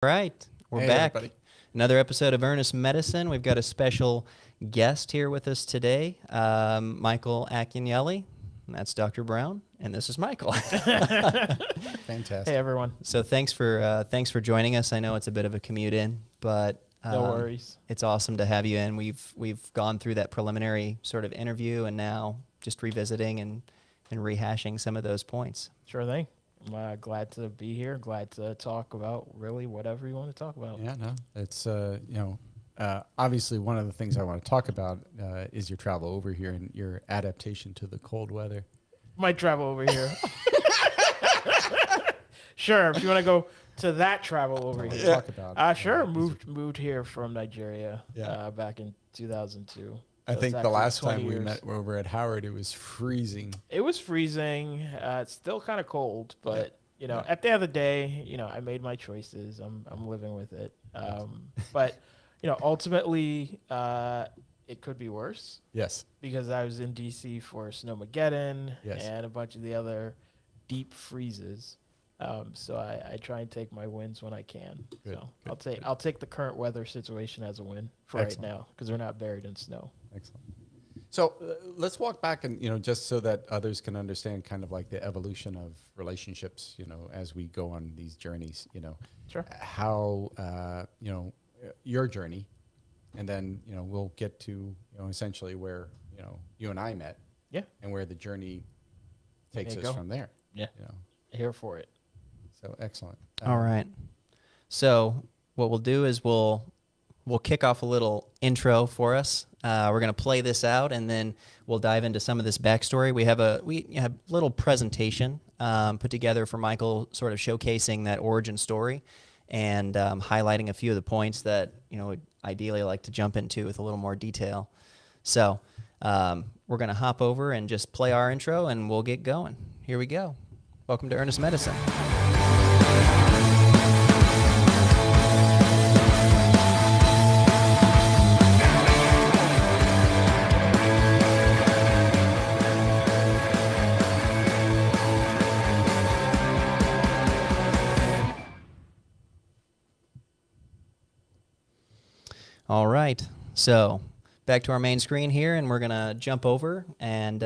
All right, we're back. Everybody. Another episode of Earnest Medicine. We've got a special guest here with us today, Michael Akinyele. That's Dr. Brown, and this is Michael. Fantastic. Hey everyone. So thanks for joining us. I know it's a bit of a commute in, but No worries. It's awesome to have you in. We've gone through that preliminary sort of interview, and now just revisiting and rehashing some of those points. Sure thing. I'm glad to be here. Glad to talk about really whatever you want to talk about. Yeah, no, it's obviously one of the things I want to talk about is your travel over here and your adaptation to the cold weather. Might travel over here. Sure, if you want to go to that travel over here. Talk about. Sure. Moved here from Nigeria. Yeah. Back in 2002. I So think it's the actually last 20 time we years. met over at Howard, it was freezing. It was freezing. It's still kind of cold, but Yeah. at the end of the day, I made my choices. I'm living with it. But ultimately, it could be worse Yes. because I was in DC for Snowmageddon Yes. and a bunch of the other deep freezes. So I try and take my wins when I can. Good, So good, I'll take the current weather situation as a win for Excellent. right now because we're not buried in snow. Excellent. So let's walk back and, just so that others can understand kind of like the evolution of relationships, as we go on these journeys, Sure. how, your journey, and then, we'll get to, essentially where, you and I met. Yeah. And where the journey takes There you us go. from there. Yeah. Here for it. So excellent. All right. So what we'll do is we'll kick off a little intro for us. We're going to play this out, and then we'll dive into some of this backstory. We have a little presentation put together for Michael, sort of showcasing that origin story and highlighting a few of the points that would ideally like to jump into with a little more detail. So we're going to hop over and just play our intro, and we'll get going. Here we go. Welcome to Earnest Medicine. All right, so back to our main screen here, and we're going to jump over and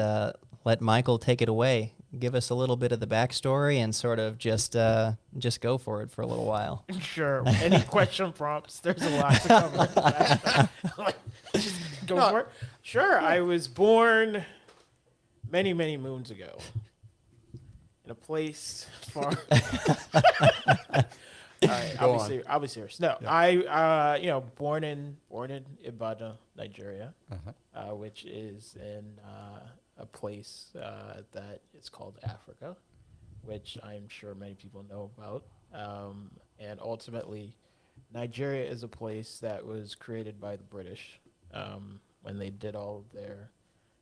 let Michael take it away. Give us a little bit of the backstory and sort of just go for it for a little while. Sure. Any question prompts? There's a lot to cover. Just go for it. Sure. I was born many, many moons ago in a place far. All right, I'll be serious. No, Yeah. I born in Ibadan, Nigeria, which is in a place that is called Africa, which I'm sure many people know about. And ultimately, Nigeria is a place that was created by the British when they did all of their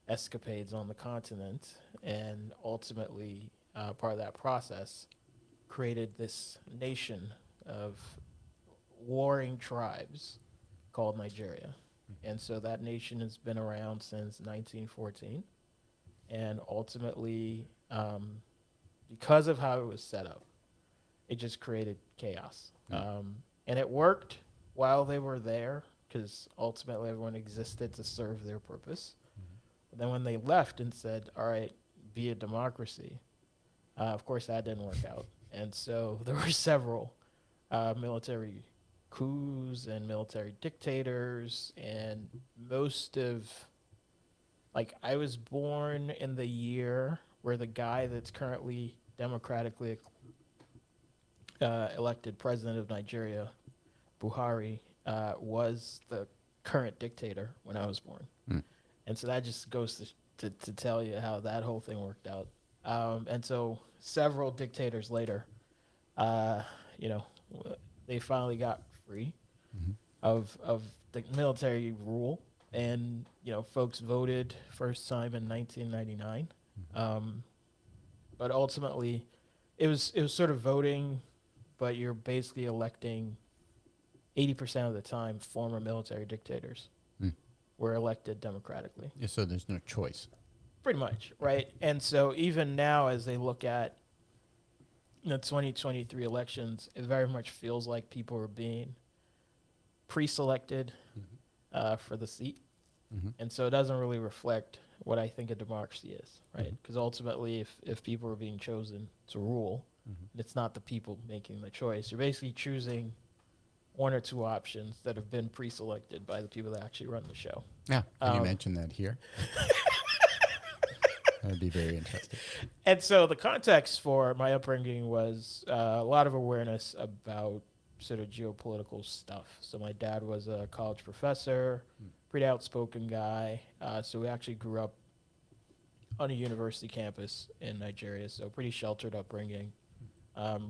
escapades on the continent, and ultimately, part of that process created this nation of warring tribes called Nigeria. And so that nation has been around since 1914. And ultimately, because of how it was set up, it just created chaos. And it worked while they were there, because ultimately everyone existed to serve their purpose. But then when they left and said, all right, be a democracy, of course that didn't work out. And so there were several military coups and military dictators, and most of, I was born in the year where the guy that's currently democratically elected president of Nigeria, Buhari, was the current dictator when I was born. And so that just goes to tell you how that whole thing worked out. And so several dictators later, they finally got free of the military rule, and folks voted first time in 1999. But ultimately, it was sort of voting, but you're basically electing 80% of the time former military dictators were elected democratically. Yeah, so there's no choice. Pretty much, right? And so even now, as they look at the 2023 elections, it very much feels like people are being pre-selected for the seat. And so it doesn't really reflect what I think a democracy is, right? Because ultimately, if people are being chosen to rule, it's not the people making the choice. You're basically choosing one or two options that have been pre-selected by the people that actually run the show. Yeah. Can you mention that here? That'd be very interesting. And so the context for my upbringing was a lot of awareness about sort of geopolitical stuff. So my dad was a college professor, pretty outspoken guy. So we actually grew up on a university campus in Nigeria, so pretty sheltered upbringing.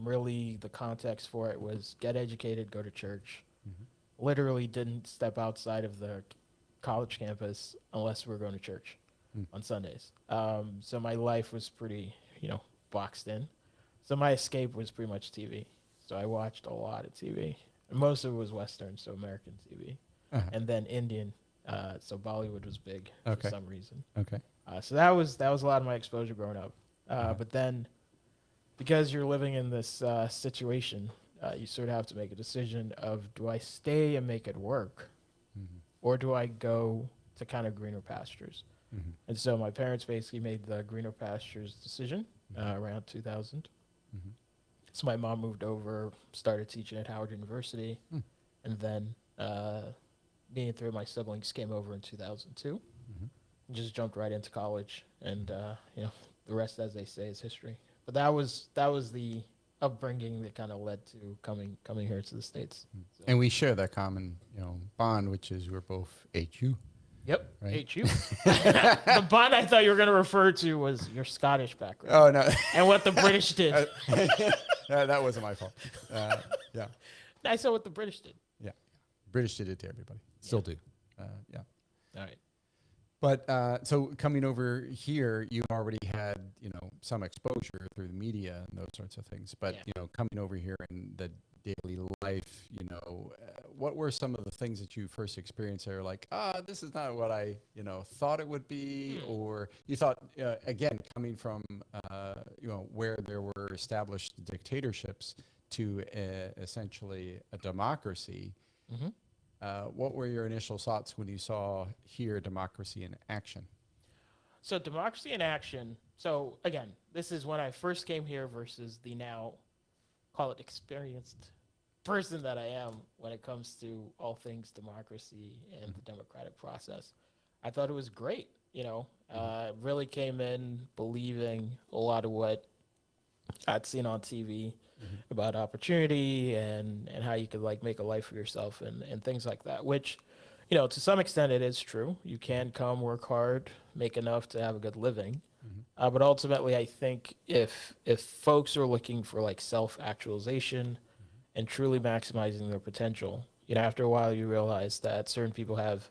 Really, the context for it was get educated, go to church. Literally didn't step outside of the college campus unless we were going to church on Sundays. So my life was pretty, boxed in. So my escape was pretty much TV. So I watched a lot of TV. And most of it was Western, so American TV. And then Indian. So Bollywood was big for some reason. Okay. So that was a lot of my exposure growing up. But then, because you're living in this situation, you sort of have to make a decision of, do I stay and make it work, or do I go to kind of greener pastures? And so my parents basically made the greener pastures decision around 2000. So my mom moved over, started teaching at Howard University, and then me and three of my siblings came over in 2002. Just jumped right into college, and the rest, as they say, is history. But that was the upbringing that kind of led to coming here to the States. So. And we share that common bond, which is we're both HU. Yep, right? HU. The bond I thought you were going to refer to was your Scottish background. Oh no, and what the British did. that wasn't my fault. Yeah, I saw what the British did. yeah, British did it to everybody. Still do. Yeah. All right. But so coming over here, you already had some exposure through the media and those sorts of things. But coming over here in the daily life, what were some of the things that you first experienced that are like, this is not what I thought it would be, or you thought again coming from where there were established dictatorships to essentially a democracy. What were your initial thoughts when you saw here democracy in action? So democracy in action. So again, this is when I first came here versus the now, call it experienced person that I am when it comes to all things democracy and the democratic process. I thought it was great. Really came in believing a lot of what I'd seen on TV about opportunity and how you could make a life for yourself and things like that, which, to some extent it is true. You can come work hard, make enough to have a good living. But ultimately, I think if folks are looking for self-actualization and truly maximizing their potential, after a while you realize that certain people have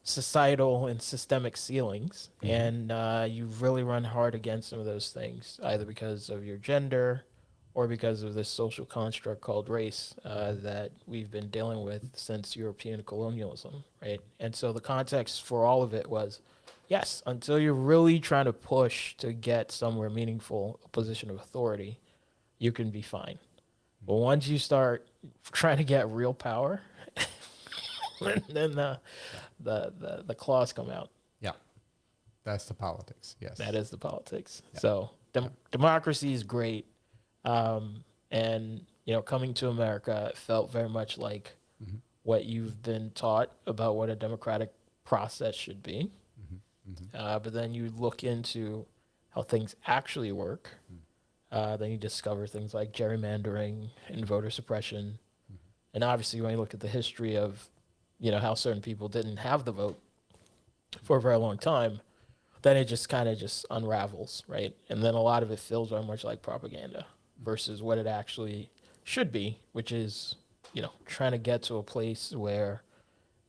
societal and systemic ceilings, and you really run hard against some of those things, either because of your gender or because of this social construct called race that we've been dealing with since European colonialism, right? And so the context for all of it was, yes, until you're really trying to push to get somewhere meaningful, a position of authority, you can be fine. But once you start trying to get real power, then the claws come out. Yeah, that's the politics. Yes, that is the politics. Yeah. So democracy is great, and coming to America, it felt very much like what you've been taught about what a democratic process should be. But then you look into how things actually work. Then you discover things like gerrymandering and voter suppression. And obviously, when you look at the history of, how certain people didn't have the vote for a very long time, then it just kind of just unravels, right? And then a lot of it feels very much like propaganda versus what it actually should be, which is, trying to get to a place where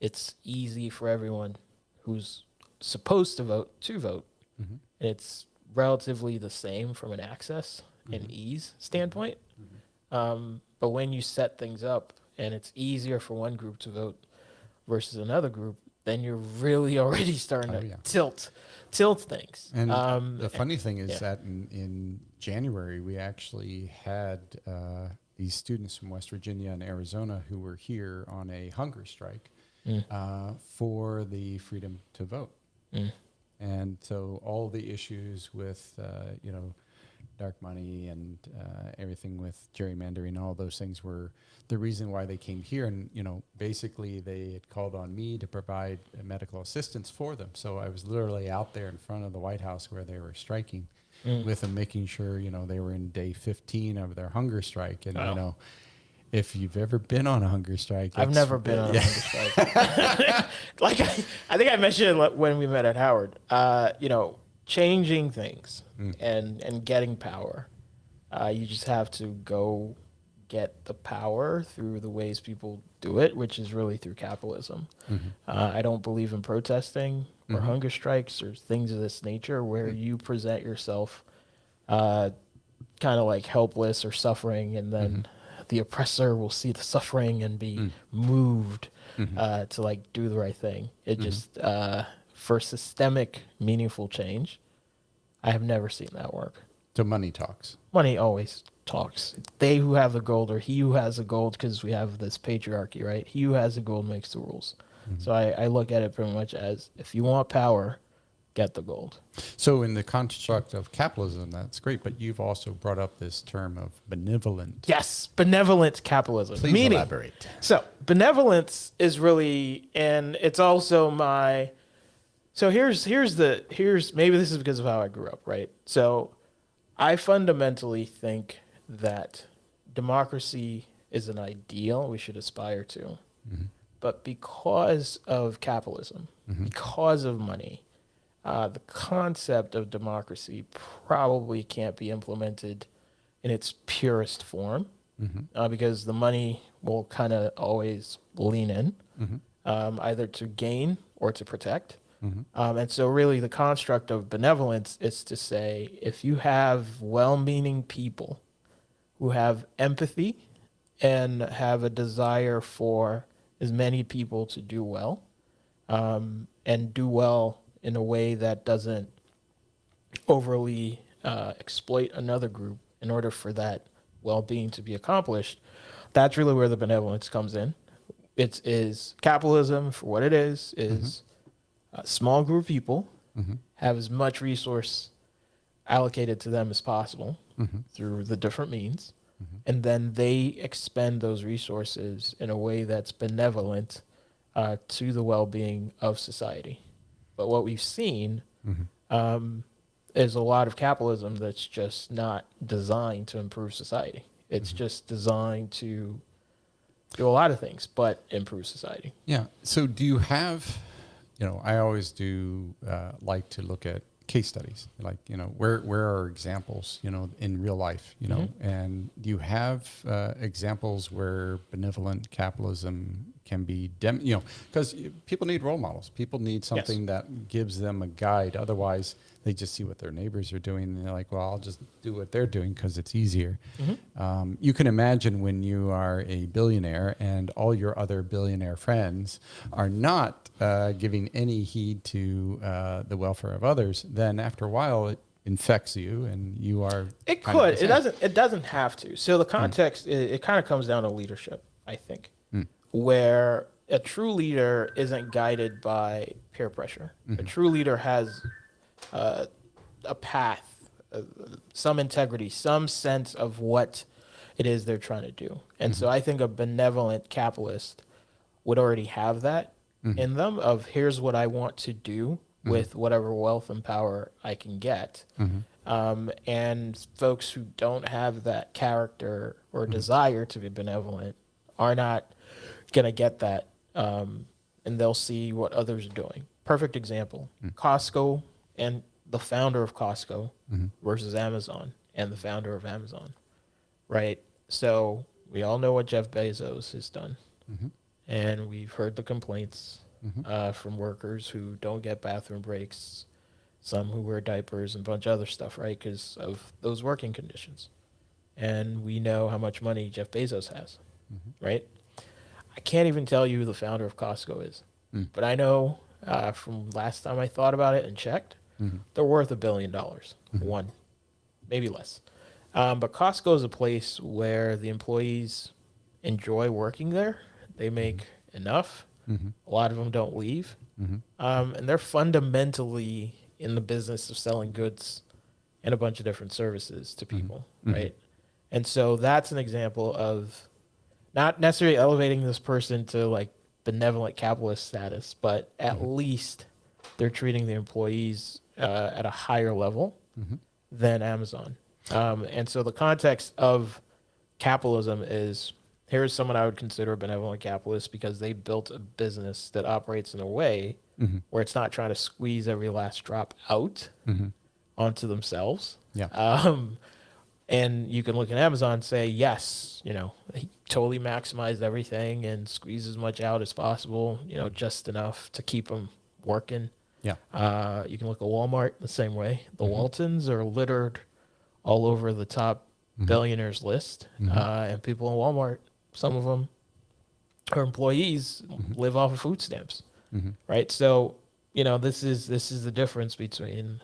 it's easy for everyone who's supposed to vote. And it's relatively the same from an access and ease standpoint. But when you set things up and it's easier for one group to vote versus another group, then you're really already starting to yeah. tilt things. And the funny thing is yeah. that in January, we actually had these students from West Virginia and Arizona who were here on a hunger strike for the freedom to vote. And so all the issues with, dark money and everything with gerrymandering, all those things were the reason why they came here. And, basically they had called on me to provide medical assistance for them. So I was literally out there in front of the White House where they were striking with them, making sure, they were in day 15 of their hunger strike. And, if you've ever been on a hunger strike, I've never been on a hunger strike. Like I think I mentioned it when we met at Howard. Changing things and getting power. You just have to go get the power through the ways people do it, which is really through capitalism. I don't believe in protesting or hunger strikes or things of this nature where you present yourself kind of like helpless or suffering, and then the oppressor will see the suffering and be moved to like do the right thing. It just for systemic, meaningful change, I have never seen that work. So money talks. Money always talks. They who have the gold, or he who has the gold, because we have this patriarchy, right? He who has the gold makes the rules. So I look at it pretty much as, if you want power, get the gold. So in the construct of capitalism, that's great, but you've also brought up this term of benevolent. Yes, benevolent capitalism. Please elaborate. So benevolence is really, and it's also my, so here's maybe this is because of how I grew up, right? So I fundamentally think that democracy is an ideal we should aspire to. But because of capitalism, because of money, the concept of democracy probably can't be implemented in its purest form, because the money will kind of always lean in, either to gain or to protect. And so really the construct of benevolence is to say, if you have well-meaning people who have empathy and have a desire for as many people to do well, and do well in a way that doesn't overly exploit another group in order for that well-being to be accomplished, that's really where the benevolence comes in. It is capitalism for what it is a small group of people have as much resource allocated to them as possible through the different means, and then they expend those resources in a way that's benevolent to the well-being of society. But what we've seen is a lot of capitalism that's just not designed to improve society. It's just designed to do a lot of things, but improve society. Yeah. So do you have, I always do like to look at case studies, like, where are examples, in real life, and do you have examples where benevolent capitalism can be, because people need role models. People need something that gives them a guide. Otherwise, they just see what their neighbors are doing and they're like, well, I'll just do what they're doing because it's easier. You can imagine when you are a billionaire and all your other billionaire friends are not giving any heed to the welfare of others, then after a while it infects you and you are. It could. It doesn't have to. So the context, it kind of comes down to leadership, I think, where a true leader isn't guided by peer pressure. A true leader has a path, some integrity, some sense of what it is they're trying to do. And so I think a benevolent capitalist would already have that in them of, here's what I want to do with whatever wealth and power I can get. And folks who don't have that character or desire to be benevolent are not going to get that. And they'll see what others are doing. Perfect example, Costco and the founder of Costco versus Amazon and the founder of Amazon, right? So we all know what Jeff Bezos has done. And we've heard the complaints from workers who don't get bathroom breaks, some who wear diapers and a bunch of other stuff, right? Because of those working conditions. And we know how much money Jeff Bezos has, right? I can't even tell you who the founder of Costco is. but I know from last time I thought about it and checked, they're worth $1 billion. One, maybe less. But Costco is a place where the employees enjoy working there. They make enough. A lot of them don't leave. And they're fundamentally in the business of selling goods and a bunch of different services to people, right? And so that's an example of not necessarily elevating this person to like benevolent capitalist status, but at least they're treating the employees at a higher level than Amazon. And so the context of capitalism is, here's someone I would consider a benevolent capitalist because they built a business that operates in a way where it's not trying to squeeze every last drop out onto themselves. Yeah. And you can look at Amazon and say, yes, he totally maximized everything and squeezed as much out as possible, just enough to keep them working. Yeah. You can look at Walmart the same way. The Waltons are littered all over the top billionaires list. And people in Walmart, some of them are employees, live off of food stamps. Right. So, this is the difference between,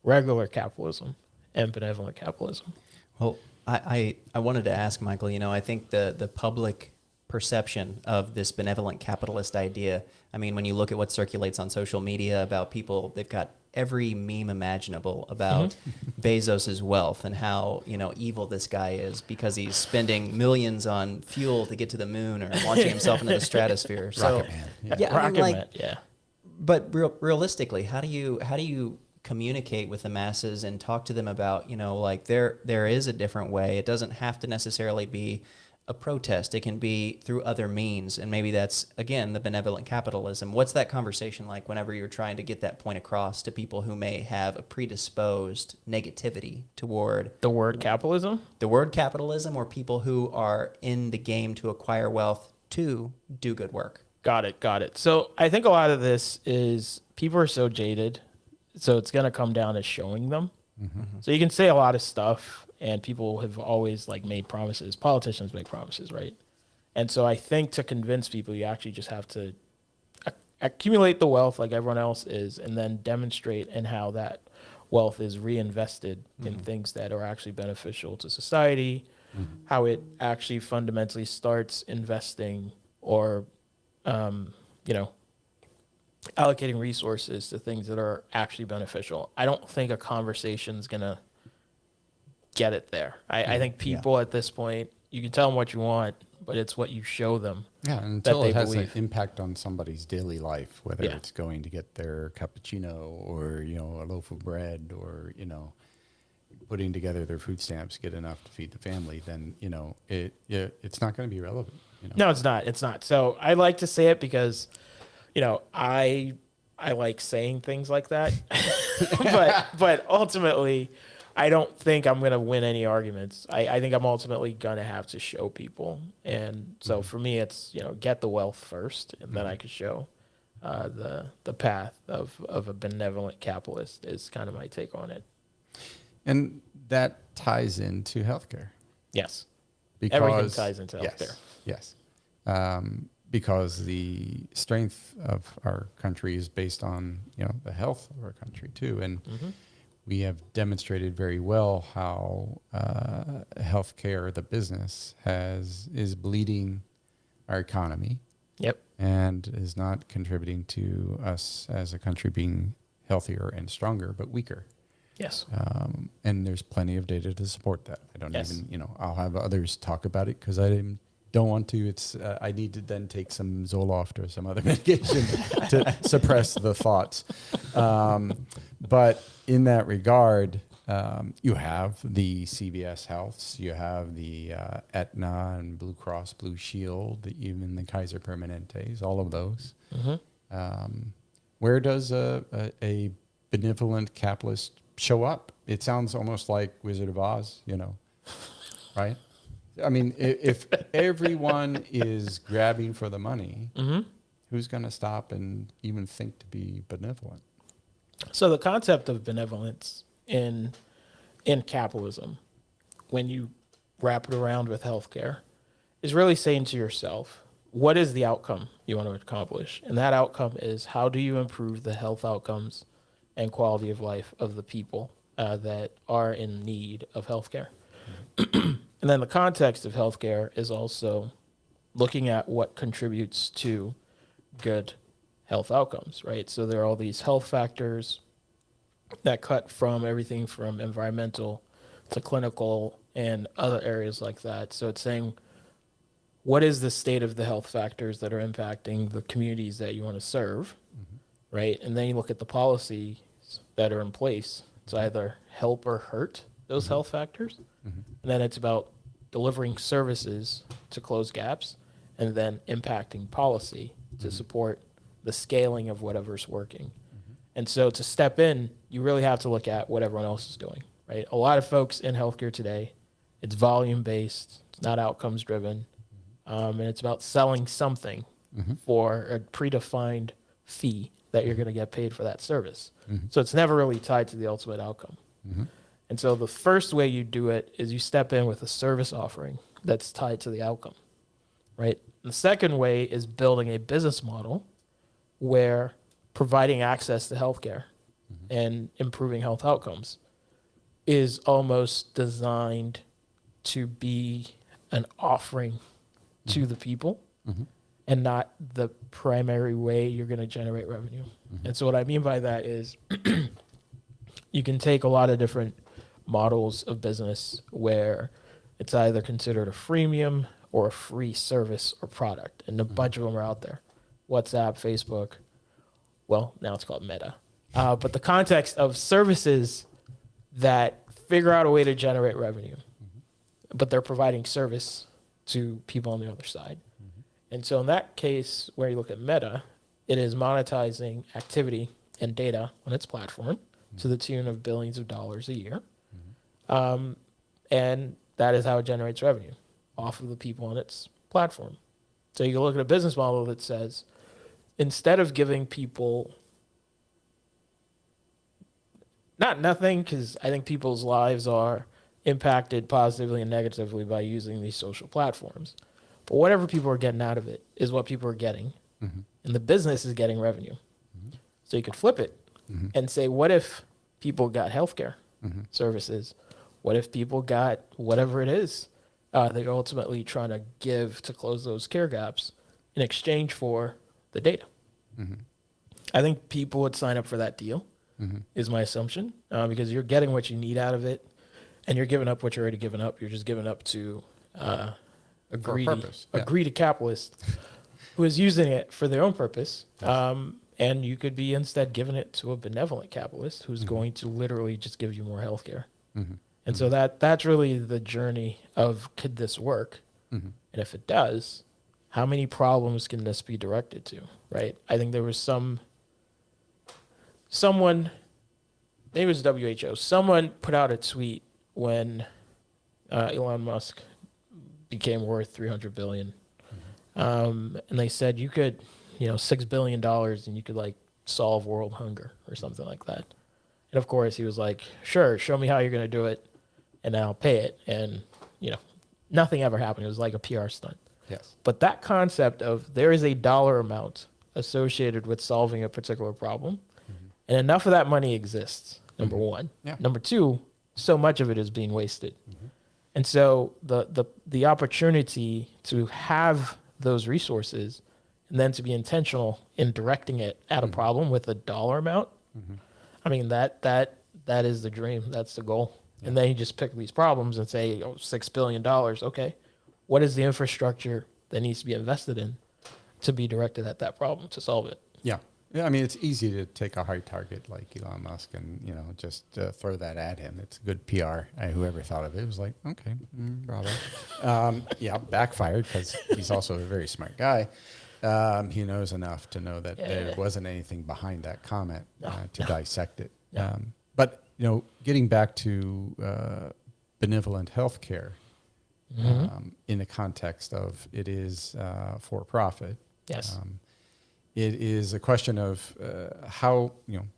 regular capitalism and benevolent capitalism. Well, I wanted to ask Michael, I think the public perception of this benevolent capitalist idea, I mean, when you look at what circulates on social media about people, they've got every meme imaginable about Bezos's wealth and how, evil this guy is because he's spending millions on fuel to get to the moon or launching himself into the stratosphere. So, Rocket Man. yeah, I mean, Rocket Man, yeah. But realistically, how do you communicate with the masses and talk to them about, there is a different way. It doesn't have to necessarily be a protest. It can be through other means. And maybe that's, again, the benevolent capitalism. What's that conversation like whenever you're trying to get that point across to people who may have a predisposed negativity toward The word capitalism? the word capitalism, or people who are in the game to acquire wealth to do good work? Got it. So I think a lot of this is people are so jaded. So it's going to come down to showing them. So you can say a lot of stuff and people have always made promises. Politicians make promises, right? And so I think to convince people, you actually just have to accumulate the wealth like everyone else is, and then demonstrate in how that wealth is reinvested in things that are actually beneficial to society, how it actually fundamentally starts investing or, allocating resources to things that are actually beneficial. I don't think a conversation's going to get it there. I think people at this point, you can tell them what you want, but it's what you show them. Yeah, until they it has believe. an impact on somebody's daily life, whether it's going to get their cappuccino or, a loaf of bread or, putting together their food stamps, get enough to feed the family, then, it's not going to be relevant. No, it's not. It's not. So I like to say it because, I like saying things like that, but ultimately, I don't think I'm going to win any arguments. I think I'm ultimately going to have to show people. And so for me, it's, get the wealth first, and then I could show the path of a benevolent capitalist is kind of my take on it. And that ties into healthcare. Yes. Because Everything ties into healthcare. Yes. Because the strength of our country is based on, the health of our country too. And we have demonstrated very well how healthcare, the business, is bleeding our economy. Yep. And is not contributing to us as a country being healthier and stronger, but weaker. Yes. And there's plenty of data to support that. I don't Yes. even, I'll have others talk about it because I don't want to. It's I need to then take some Zoloft or some other medication to suppress the thoughts. But in that regard, you have the CVS Healths, you have the Aetna and Blue Cross Blue Shield, even the Kaiser Permanentes, all of those. Where does a benevolent capitalist show up? It sounds almost like Wizard of Oz, right? I mean, if everyone is grabbing for the money, who's going to stop and even think to be benevolent? So the concept of benevolence in capitalism, when you wrap it around with healthcare, is really saying to yourself, what is the outcome you want to accomplish? And that outcome is, how do you improve the health outcomes and quality of life of the people that are in need of healthcare? And then the context of healthcare is also looking at what contributes to good health outcomes, right? So there are all these health factors that cut from everything from environmental to clinical and other areas like that. So it's saying, what is the state of the health factors that are impacting the communities that you want to serve, right? And then you look at the policies that are in place to either help or hurt those health factors. And then it's about delivering services to close gaps, and then impacting policy to support the scaling of whatever's working. And so to step in, you really have to look at what everyone else is doing, right? A lot of folks in healthcare today, it's volume-based, it's not outcomes-driven, and it's about selling something for a predefined fee that you're going to get paid for that service. So it's never really tied to the ultimate outcome. And so the first way you do it is you step in with a service offering that's tied to the outcome, right? The second way is building a business model where providing access to healthcare and improving health outcomes is almost designed to be an offering to the people and not the primary way you're going to generate revenue. And so what I mean by that is you can take a lot of different models of business where it's either considered a freemium or a free service or product. And a bunch of them are out there. WhatsApp, Facebook, well, now it's called Meta. But the context of services that figure out a way to generate revenue, but they're providing service to people on the other side. And so in that case, where you look at Meta, it is monetizing activity and data on its platform to the tune of billions of dollars a year. And that is how it generates revenue, off of the people on its platform. So you can look at a business model that says, instead of giving people, not nothing, because I think people's lives are impacted positively and negatively by using these social platforms, but whatever people are getting out of it is what people are getting, and the business is getting revenue. So you could flip it and say, what if people got healthcare services? What if people got whatever it is they're ultimately trying to give to close those care gaps in exchange for the data? I think people would sign up for that deal, is my assumption, because you're getting what you need out of it, and you're giving up what you're already giving up. You're just giving up to a greedy capitalist who is using it for their own purpose. And you could be instead giving it to a benevolent capitalist who's going to literally just give you more healthcare. And so that's really the journey of, could this work? And if it does, how many problems can this be directed to, right? I think there was someone, maybe it was WHO, someone put out a tweet when Elon Musk became worth $300 billion. And they said you could, $6 billion and you could like solve world hunger or something like that. And of course he was like, sure, show me how you're going to do it and I'll pay it. And, nothing ever happened. It was like a PR stunt. Yes. But that concept of there is a dollar amount associated with solving a particular problem, and enough of that money exists, number one. Yeah. Number two, so much of it is being wasted. And so the opportunity to have those resources and then to be intentional in directing it at a problem with a dollar amount, I mean, that is the dream. That's the goal. And then you just pick these problems and say, $6 billion. Okay, what is the infrastructure that needs to be invested in to be directed at that problem to solve it? Yeah. I mean, it's easy to take a high target like Elon Musk and, just throw that at him. It's good PR. Whoever thought of it was like, okay, bravo. Yeah, backfired because he's also a very smart guy. He knows enough to know that there wasn't anything behind that comment to dissect it. But, getting back to benevolent healthcare in the context of it is for profit. Yes. It is a question of how,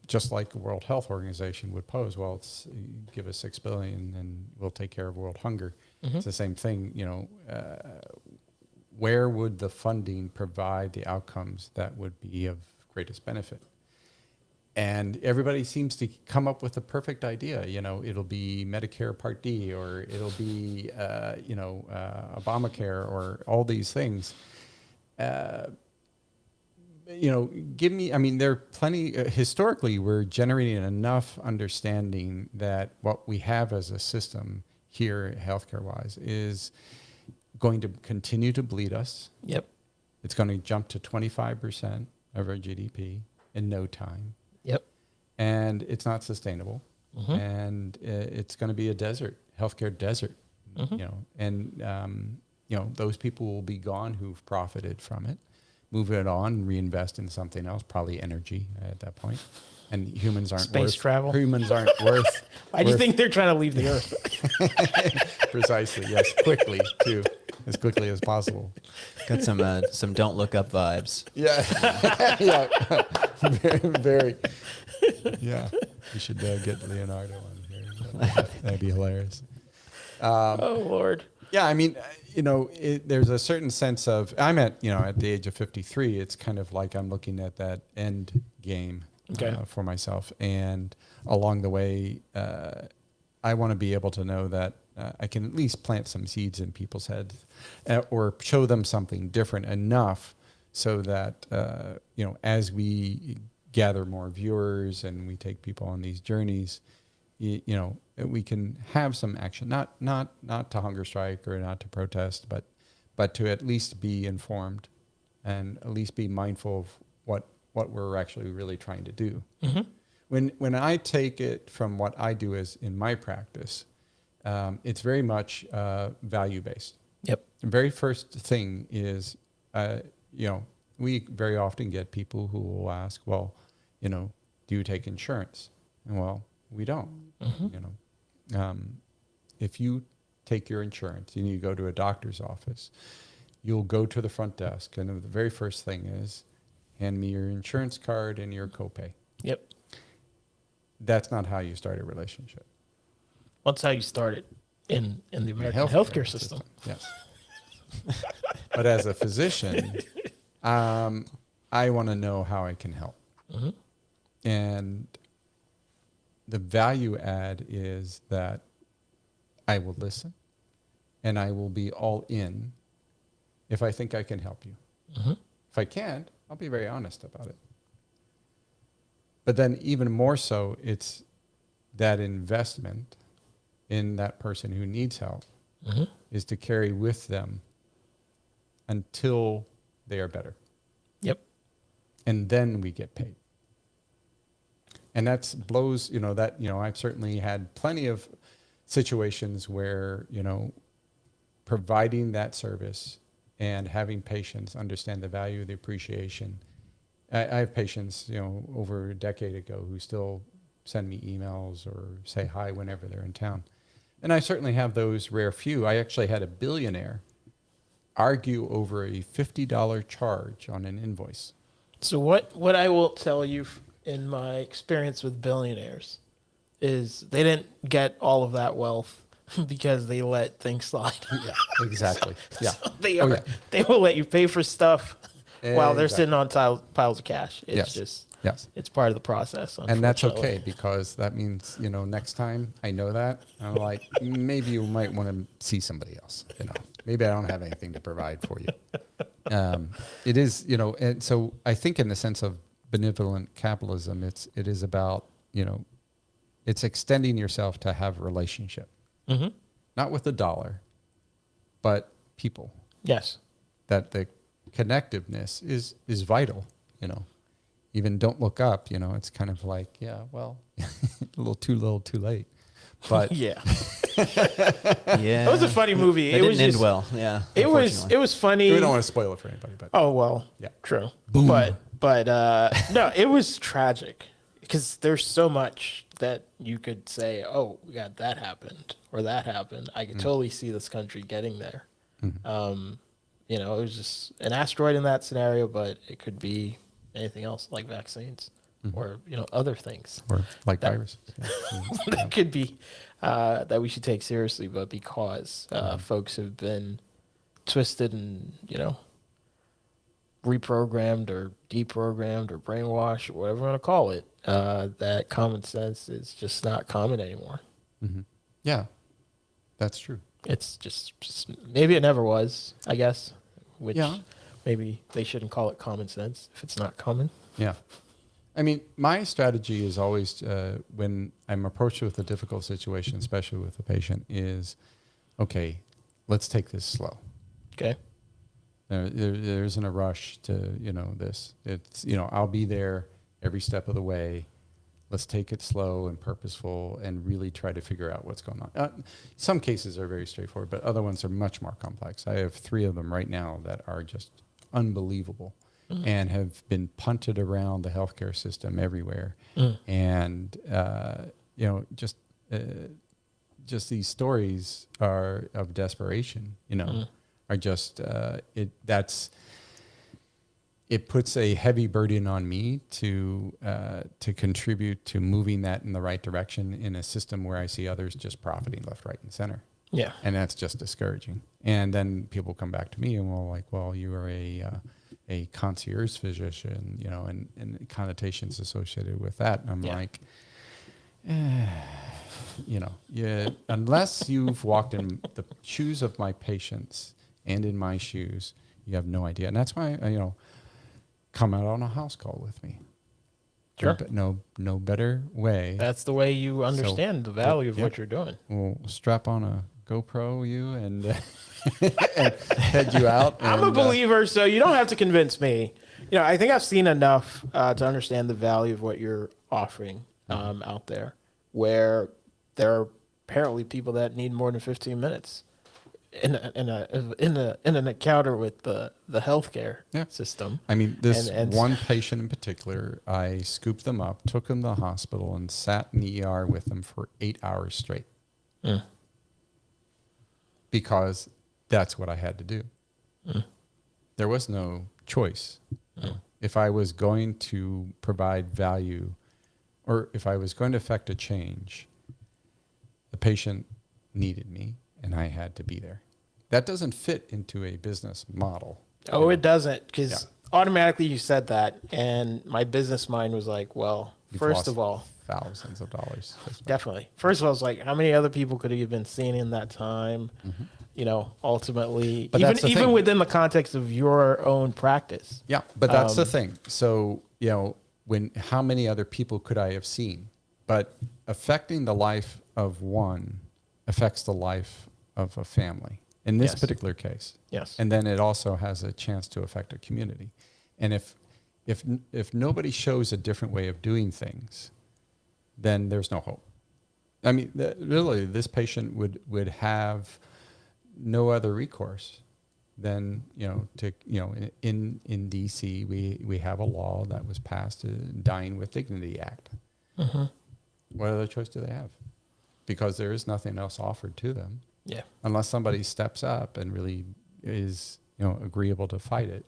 just like the World Health Organization would pose, well, it's, give us $6 billion and we'll take care of world hunger. It's the same thing, where would the funding provide the outcomes that would be of greatest benefit? And everybody seems to come up with a perfect idea. It'll be Medicare Part D, or it'll be, Obamacare, or all these things. There are plenty, historically, we're generating enough understanding that what we have as a system here, healthcare-wise, is going to continue to bleed us. Yep. It's going to jump to 25% of our GDP in no time. Yep. And it's not sustainable. Mm-hmm. And it's going to be a desert, healthcare desert. Mm-hmm. Those people will be gone who've profited from it, move it on, and reinvest in something else, probably energy at that point. And humans aren't Space travel. Humans aren't worth. Why do you think they're trying to leave the Earth? Precisely, yes, quickly too, as quickly as possible. Got some Don't Look Up vibes. Yeah, yeah, very. Yeah, we should get Leonardo on here. That'd be hilarious. Oh Lord. Yeah, I mean, there's a certain sense of, I'm at the age of 53. It's kind of like I'm looking at that end game for myself, and along the way, I want to be able to know that I can at least plant some seeds in people's heads, or show them something different enough so that as we gather more viewers and we take people on these journeys, we can have some action, not to hunger strike or not to protest, but to at least be informed and at least be mindful of what we're actually really trying to do. Mm-hmm. When I take it from what I do as in my practice, it's very much value-based. Yep. The very first thing is, we very often get people who will ask, well, do you take insurance? And well, we don't. Mm-hmm. If you take your insurance and you go to a doctor's office, you'll go to the front desk, and the very first thing is, hand me your insurance card and your copay. Yep. That's not how you start a relationship. That's how you started in the American healthcare system. Yes. But as a physician, I want to know how I can help. Mm-hmm. And the value add is that I will listen, and I will be all in if I think I can help you. Mm-hmm. If I can't, I'll be very honest about it. But then even more so, it's that investment in that person who needs help mm-hmm. is to carry with them until they are better. Yep. And then we get paid. And that's blows, I've certainly had plenty of situations where, providing that service and having patients understand the value, the appreciation. I have patients, over a decade ago who still send me emails or say hi whenever they're in town. And I certainly have those rare few. I actually had a billionaire argue over a $50 charge on an invoice. So what I will tell you in my experience with billionaires is they didn't get all of that wealth because they let things slide. Yeah, exactly. Yeah. So they will let you pay for stuff while they're sitting on piles of cash. It's it's part of the process. And that's okay, because that means, next time I know that, I'm like, maybe you might want to see somebody else. Maybe I don't have anything to provide for you. It is, and so I think in the sense of benevolent capitalism, it is about, it's extending yourself to have a relationship, mm-hmm. not with the dollar, but people. Yes. That the connectiveness is vital, Even Don't Look Up, it's kind of like, yeah, well, a little too late. But yeah. Yeah. It was a funny movie. It didn't end well. Yeah. It was funny. We don't want to spoil it for anybody, but oh well. Yeah. True. Boom. But no, it was tragic because there's so much that you could say, oh, yeah, that happened or that happened. I could totally see this country getting there. Mm-hmm. It was just an asteroid in that scenario, but it could be anything else like vaccines or, other things. Or like viruses. That could be that we should take seriously, but because folks have been twisted and, reprogrammed or deprogrammed or brainwashed or whatever you want to call it, that common sense is just not common anymore. Mm-hmm. Yeah, that's true. It's just maybe it never was, I guess, which Yeah. maybe they shouldn't call it common sense if it's not common. Yeah. I mean, my strategy is always when I'm approached with a difficult situation, especially with a patient, is, okay, let's take this slow. Okay. There isn't a rush to, this. It's, I'll be there every step of the way. Let's take it slow and purposeful and really try to figure out what's going on. Some cases are very straightforward, but other ones are much more complex. I have 3 of them right now that are just unbelievable and have been punted around the healthcare system everywhere. And, just these stories are of desperation, are just, it puts a heavy burden on me to contribute to moving that in the right direction in a system where I see others just profiting left, right, and center. Yeah. And that's just discouraging. And then people come back to me and will like, well, you are a concierge physician, and connotations associated with that. And I'm like, unless you've walked in the shoes of my patients and in my shoes, you have no idea. And that's why, come out on a house call with me. Sure. No better way. That's the way you understand the value of yep. what you're doing. We'll strap on a GoPro and and head you out. I'm a believer, so you don't have to convince me. I think I've seen enough to understand the value of what you're offering out there, where there are apparently people that need more than 15 minutes in an encounter with the healthcare system. I mean, this one patient in particular, I scooped them up, took them to the hospital, and sat in the ER with them for 8 hours straight. Because that's what I had to do. There was no choice. If I was going to provide value, or if I was going to affect a change, the patient needed me and I had to be there. That doesn't fit into a business model. Oh, it doesn't, because automatically you said that, and my business mind was like, well, You've first lost of all, thousands of dollars. definitely. First of all, it's like, how many other people could have been seen in that time? Ultimately, But that's the even thing. within the context of your own practice. Yeah, but that's the thing. So, how many other people could I have seen? But affecting the life of one affects the life of a family in this particular case. Yes. And then it also has a chance to affect a community. And if nobody shows a different way of doing things, then there's no hope. I mean, really, this patient would have no other recourse than, in DC, we have a law that was passed, the Dying with Dignity Act. What other choice do they have? Because there is nothing else offered to them. Yeah. Unless somebody steps up and really is, agreeable to fight it.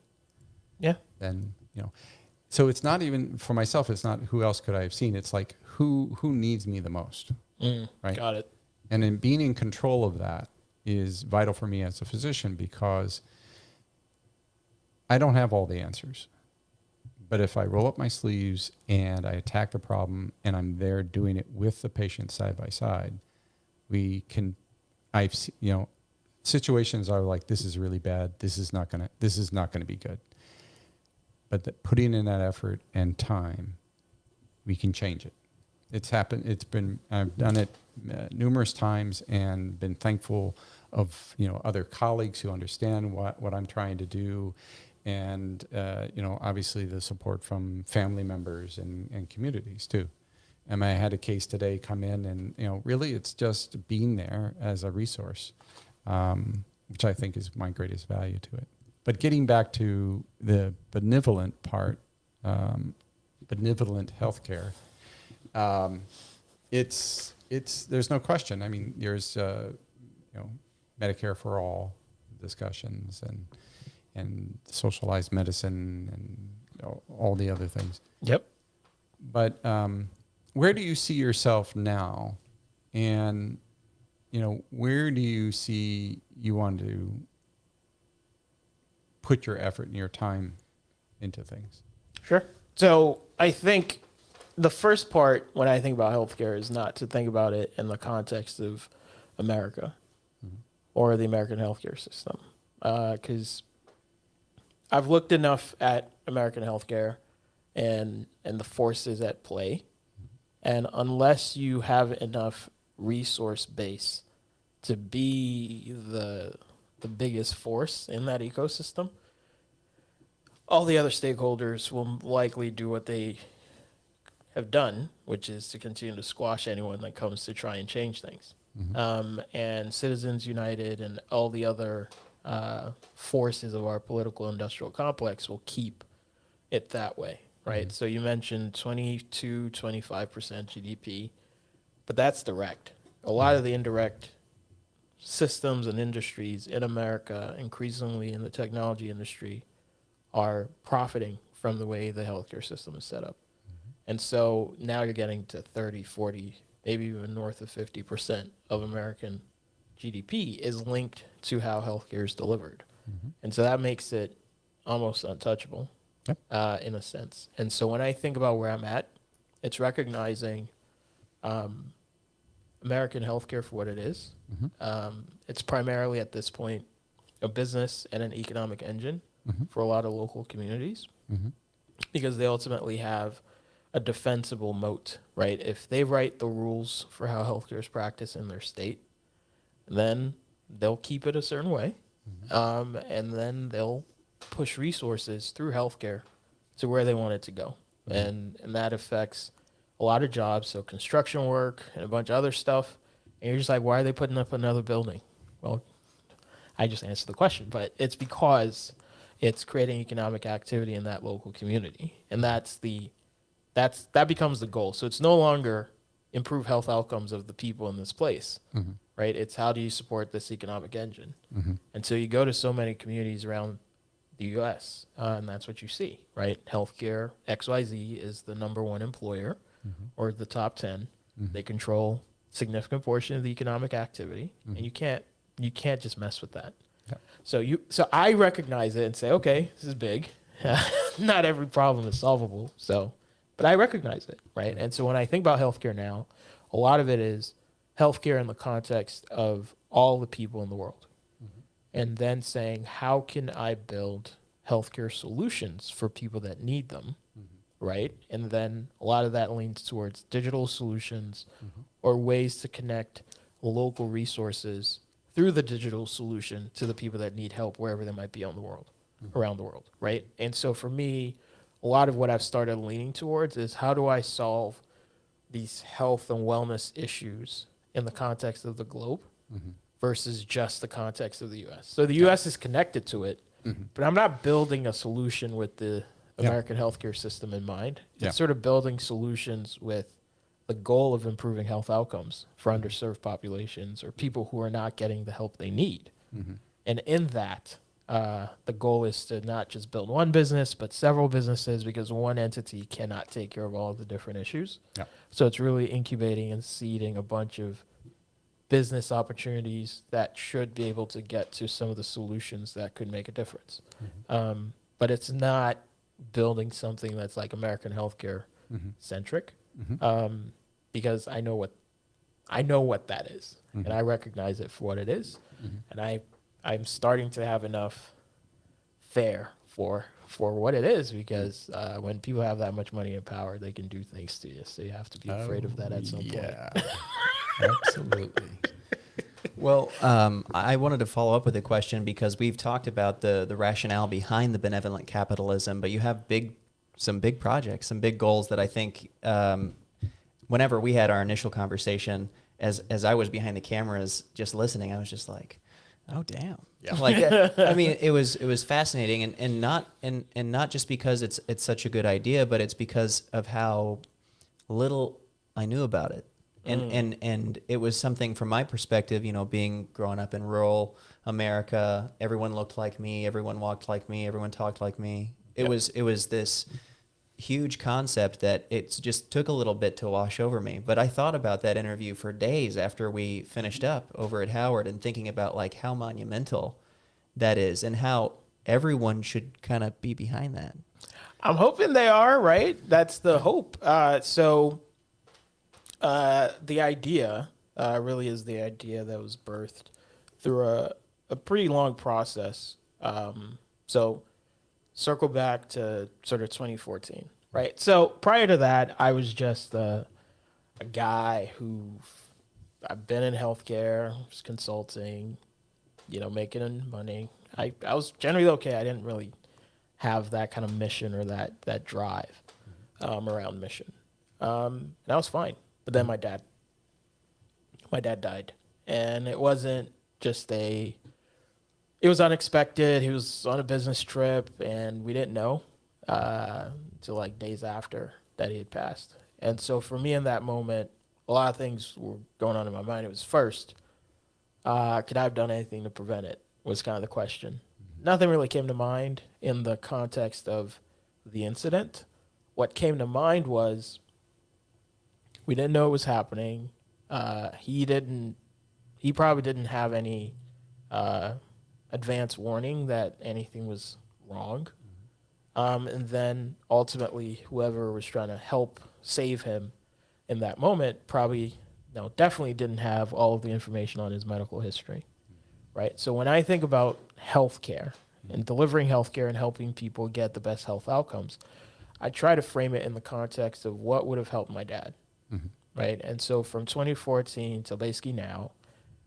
Yeah. Then, so it's not even for myself. It's not who else could I have seen. It's like who needs me the most. Right. Got it. And in being in control of that is vital for me as a physician, because I don't have all the answers. But if I roll up my sleeves and I attack the problem and I'm there doing it with the patient side by side, situations are like, this is really bad. This is not going to be good. But putting in that effort and time, we can change it. It's happened. I've done it numerous times and been thankful of, other colleagues who understand what I'm trying to do. And, obviously the support from family members and communities too. And I had a case today come in and, really it's just being there as a resource, which I think is my greatest value to it. But getting back to the benevolent part, benevolent healthcare, there's no question. I mean, there's, Medicare for all discussions and socialized medicine and all the other things. Yep. But where do you see yourself now? And, where do you see you want to put your effort and your time into things? Sure. So I think the first part when I think about healthcare is not to think about it in the context of America or the American healthcare system. Because I've looked enough at American healthcare and the forces at play. And unless you have enough resource base to be the biggest force in that ecosystem, all the other stakeholders will likely do what they have done, which is to continue to squash anyone that comes to try and change things. And Citizens United and all the other forces of our political industrial complex will keep it that way, right? So you mentioned 22, 25% GDP, but that's direct. A lot of the indirect systems and industries in America, increasingly in the technology industry, are profiting from the way the healthcare system is set up. And so now you're getting to 30, 40, maybe even north of 50% of American GDP is linked to how healthcare is delivered. And so that makes it almost untouchable in a sense. And so when I think about where I'm at, it's recognizing American healthcare for what it is. It's primarily at this point a business and an economic engine for a lot of local communities because they ultimately have a defensible moat, right? If they write the rules for how healthcare is practiced in their state, then they'll keep it a certain way, and then they'll push resources through healthcare to where they want it to go, and that affects a lot of jobs, so construction work and a bunch of other stuff. And you're just like, why are they putting up another building? Well, I just answered the question, but it's because it's creating economic activity in that local community, and that becomes the goal. So it's no longer improve health outcomes of the people in this place, right? It's how do you support this economic engine? And so you go to so many communities around the U.S., and that's what you see, right? Healthcare, XYZ is the number one employer or the top 10. They control significant portion of the economic activity, and you can't just mess with that. So I recognize it and say, okay, this is big. Not every problem is solvable. But I recognize it, right? And so when I think about healthcare now, a lot of it is healthcare in the context of all the people in the world. And then saying, how can I build healthcare solutions for people that need them, right? And then a lot of that leans towards digital solutions or ways to connect local resources through the digital solution to the people that need help wherever they might be on the world, around the world, right? And so for me, a lot of what I've started leaning towards is how do I solve these health and wellness issues in the context of the globe versus just the context of the U.S. So the U.S. is connected to it, but I'm not building a solution with the American healthcare system in mind. It's sort of building solutions with the goal of improving health outcomes for underserved populations or people who are not getting the help they need. And in that, the goal is to not just build one business, but several businesses, because one entity cannot take care of all of the different issues. So it's really incubating and seeding a bunch of business opportunities that should be able to get to some of the solutions that could make a difference. But it's not building something that's like American healthcare centric, because I know what that is, and I recognize it for what it is, and I'm starting to have enough fare for what it is, because when people have that much money and power, they can do things to you. So you have to be afraid of that at some point. Absolutely. Well, I wanted to follow up with a question because we've talked about the rationale behind the benevolent capitalism, but you have some big projects, some big goals that I think whenever we had our initial conversation, as I was behind the cameras just listening, I was just like, oh damn. Like I mean, it was fascinating, and not just because it's such a good idea, but it's because of how little I knew about it. And it was something from my perspective, growing up in rural America, everyone looked like me, everyone walked like me, everyone talked like me. It was this huge concept that it just took a little bit to wash over me. But I thought about that interview for days after we finished up over at Howard, and thinking about like how monumental that is, and how everyone should kind of be behind that. I'm hoping they are, right? That's the hope. So the idea really is the idea that was birthed through a pretty long process. So circle back to sort of 2014, right? So prior to that, I was just a guy I've been in healthcare, was consulting, making money. I was generally okay. I didn't really have that kind of mission or that drive around mission. And I was fine. But then my dad died. And it wasn't just it was unexpected. He was on a business trip and we didn't know until like days after that he had passed. And so for me in that moment, a lot of things were going on in my mind. It was first, could I have done anything to prevent it was kind of the question. Nothing really came to mind in the context of the incident. What came to mind was we didn't know it was happening. He probably didn't have any advance warning that anything was wrong. And then ultimately, whoever was trying to help save him in that moment definitely didn't have all of the information on his medical history, right? So when I think about healthcare and delivering healthcare and helping people get the best health outcomes, I try to frame it in the context of what would have helped my dad, right? And so from 2014 to basically now,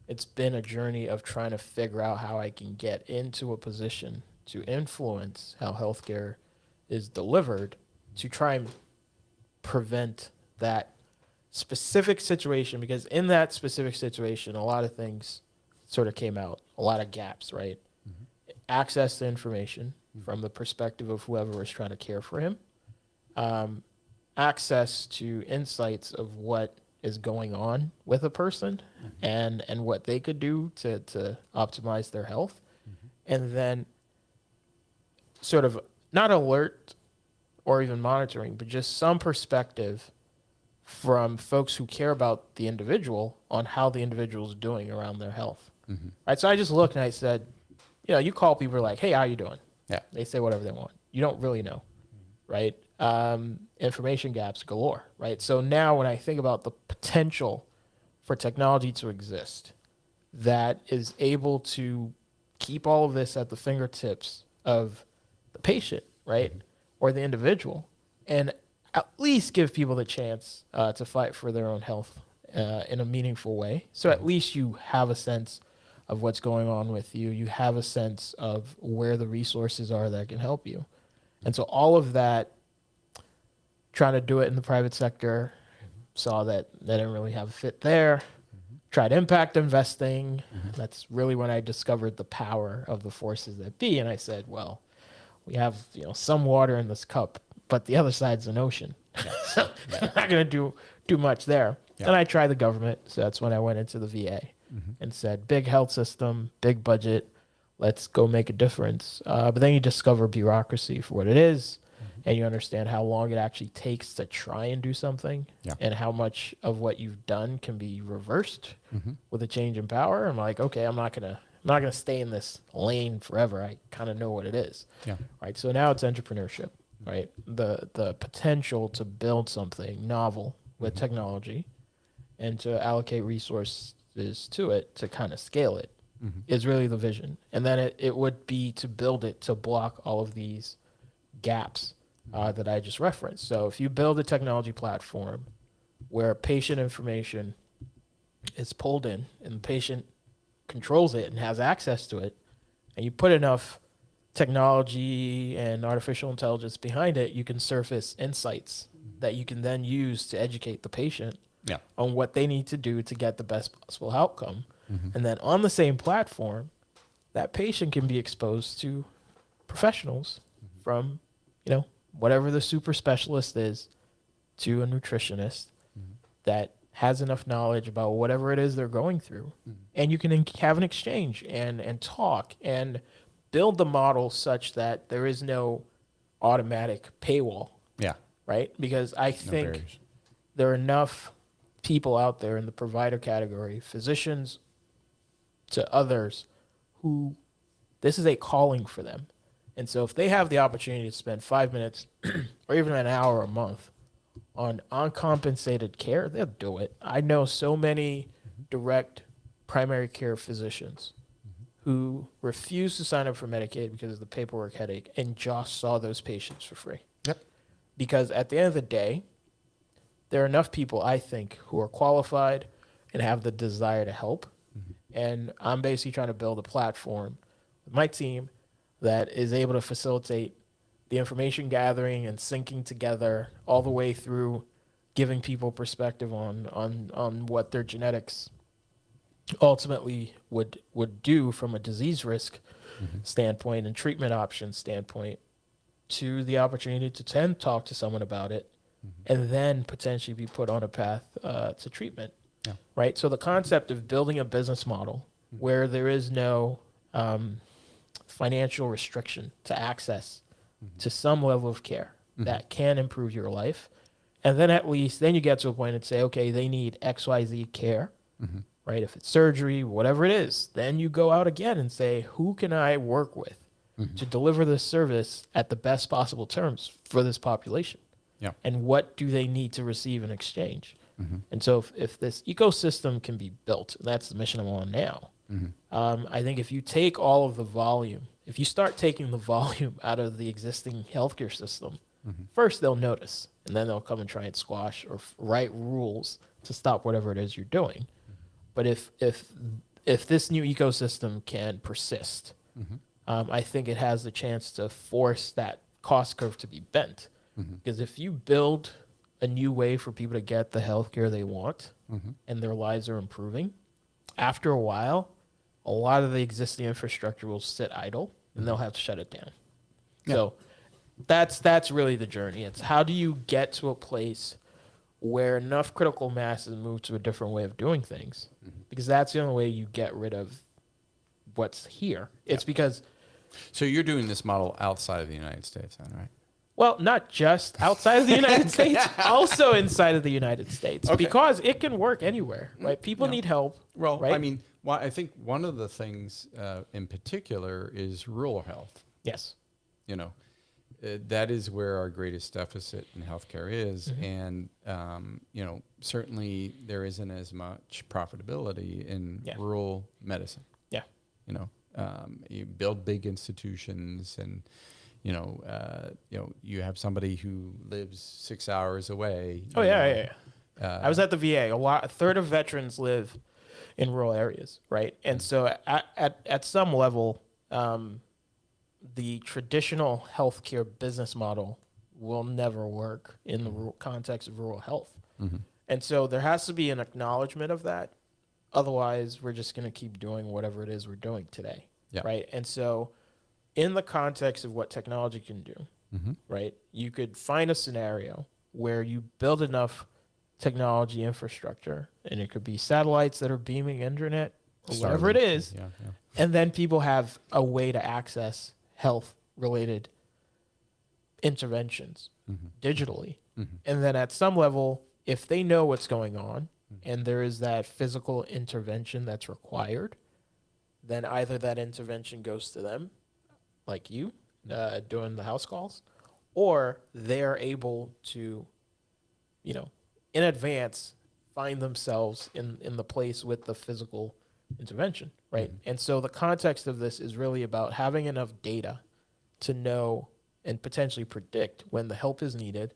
it's been a journey of trying to figure out how I can get into a position to influence how healthcare is delivered to try and prevent that specific situation, because in that specific situation, a lot of things sort of came out, a lot of gaps, right? Access to information from the perspective of whoever was trying to care for him, access to insights of what is going on with a person and what they could do to optimize their health, and then sort of not alert or even monitoring, but just some perspective from folks who care about the individual on how the individual is doing around their health. Right. So I just looked and I said, you call people like, hey, how you doing? Yeah. They say whatever they want. You don't really know. Right. Information gaps galore. Right. So now when I think about the potential for technology to exist that is able to keep all of this at the fingertips of the patient, right, or the individual, and at least give people the chance to fight for their own health in a meaningful way. So at least you have a sense of what's going on with you. You have a sense of where the resources are that can help you. And so all of that, trying to do it in the private sector, saw that they didn't really have a fit there. Tried impact investing. That's really when I discovered the power of the forces that be. And I said, well, we have some water in this cup, but the other side's an ocean. So I'm not going to do much there. Yeah. And I tried the government. So that's when I went into the VA and said, big health system, big budget, let's go make a difference. But then you discover bureaucracy for what it is, and you understand how long it actually takes to try and do something, and how much of what you've done can be reversed with a change in power. I'm like, okay, I'm not gonna stay in this lane forever. I kind of know what it is. Yeah. Right. So now it's entrepreneurship, right? The potential to build something novel with technology and to allocate resources to it to kind of scale it is really the vision. And then it would be to build it to block all of these gaps that I just referenced. So if you build a technology platform where patient information is pulled in and the patient controls it and has access to it, and you put enough technology and artificial intelligence behind it, you can surface insights that you can then use to educate the patient on what they need to do to get the best possible outcome. And then on the same platform, that patient can be exposed to professionals from, whatever the super specialist is, to a nutritionist that has enough knowledge about whatever it is they're going through. And you can have an exchange and talk and build the model such that there is no automatic paywall. Yeah. Right? Because I think there are enough people out there in the provider category, physicians to others, who this is a calling for them. And so if they have the opportunity to spend 5 minutes or even an hour a month on uncompensated care, they'll do it. I know so many direct primary care physicians who refuse to sign up for Medicaid because of the paperwork headache and just saw those patients for free. Yep. Because at the end of the day, there are enough people, I think, who are qualified and have the desire to help. And I'm basically trying to build a platform with my team that is able to facilitate the information gathering and syncing together all the way through giving people perspective on what their genetics ultimately would do from a disease risk standpoint and treatment option standpoint, to the opportunity to then talk to someone about it and then potentially be put on a path to treatment. Yeah. Right. So the concept of building a business model where there is no financial restriction to access to some level of care that can improve your life. And then at least then you get to a point and say, okay, they need XYZ care, right? If it's surgery, whatever it is, then you go out again and say, who can I work with to deliver this service at the best possible terms for this population? Yeah. And what do they need to receive in exchange? And so if this ecosystem can be built, that's the mission I'm on now. I think if you take all of the volume, if you start taking the volume out of the existing healthcare system, first they'll notice, and then they'll come and try and squash or write rules to stop whatever it is you're doing. But if this new ecosystem can persist, I think it has the chance to force that cost curve to be bent. Because if you build a new way for people to get the healthcare they want and their lives are improving, after a while, a lot of the existing infrastructure will sit idle and they'll have to shut it down. Yeah. So that's really the journey. It's how do you get to a place where enough critical mass is moved to a different way of doing things? Because that's the only way you get rid of what's here. It's because... So you're doing this model outside of the United States, then, right? Well, not just outside of the United States, also inside of the United States, because it can work anywhere, right? People need help. Well, right? I mean, I think one of the things in particular is rural health. Yes. You know, that is where our greatest deficit in healthcare is. And, you know, certainly there isn't as much profitability in rural medicine. Yeah. You know, you build big institutions and, you know, you have somebody who lives 6 hours away. Oh, yeah. I was at the VA. A third of veterans live in rural areas, right? And so at some level, the traditional healthcare business model will never work in the context of rural health. And so there has to be an acknowledgement of that. Otherwise, we're just going to keep doing whatever it is we're doing today, right? And so in the context of what technology can do, right, you could find a scenario where you build enough technology infrastructure, and it could be satellites that are beaming internet or whatever it is, and then people have a way to access health-related interventions digitally. And then at some level, if they know what's going on and there is that physical intervention that's required, then either that intervention goes to them, like you, doing the house calls, or they're able to, you know, in advance find themselves in the place with the physical intervention, right? And so the context of this is really about having enough data to know and potentially predict when the help is needed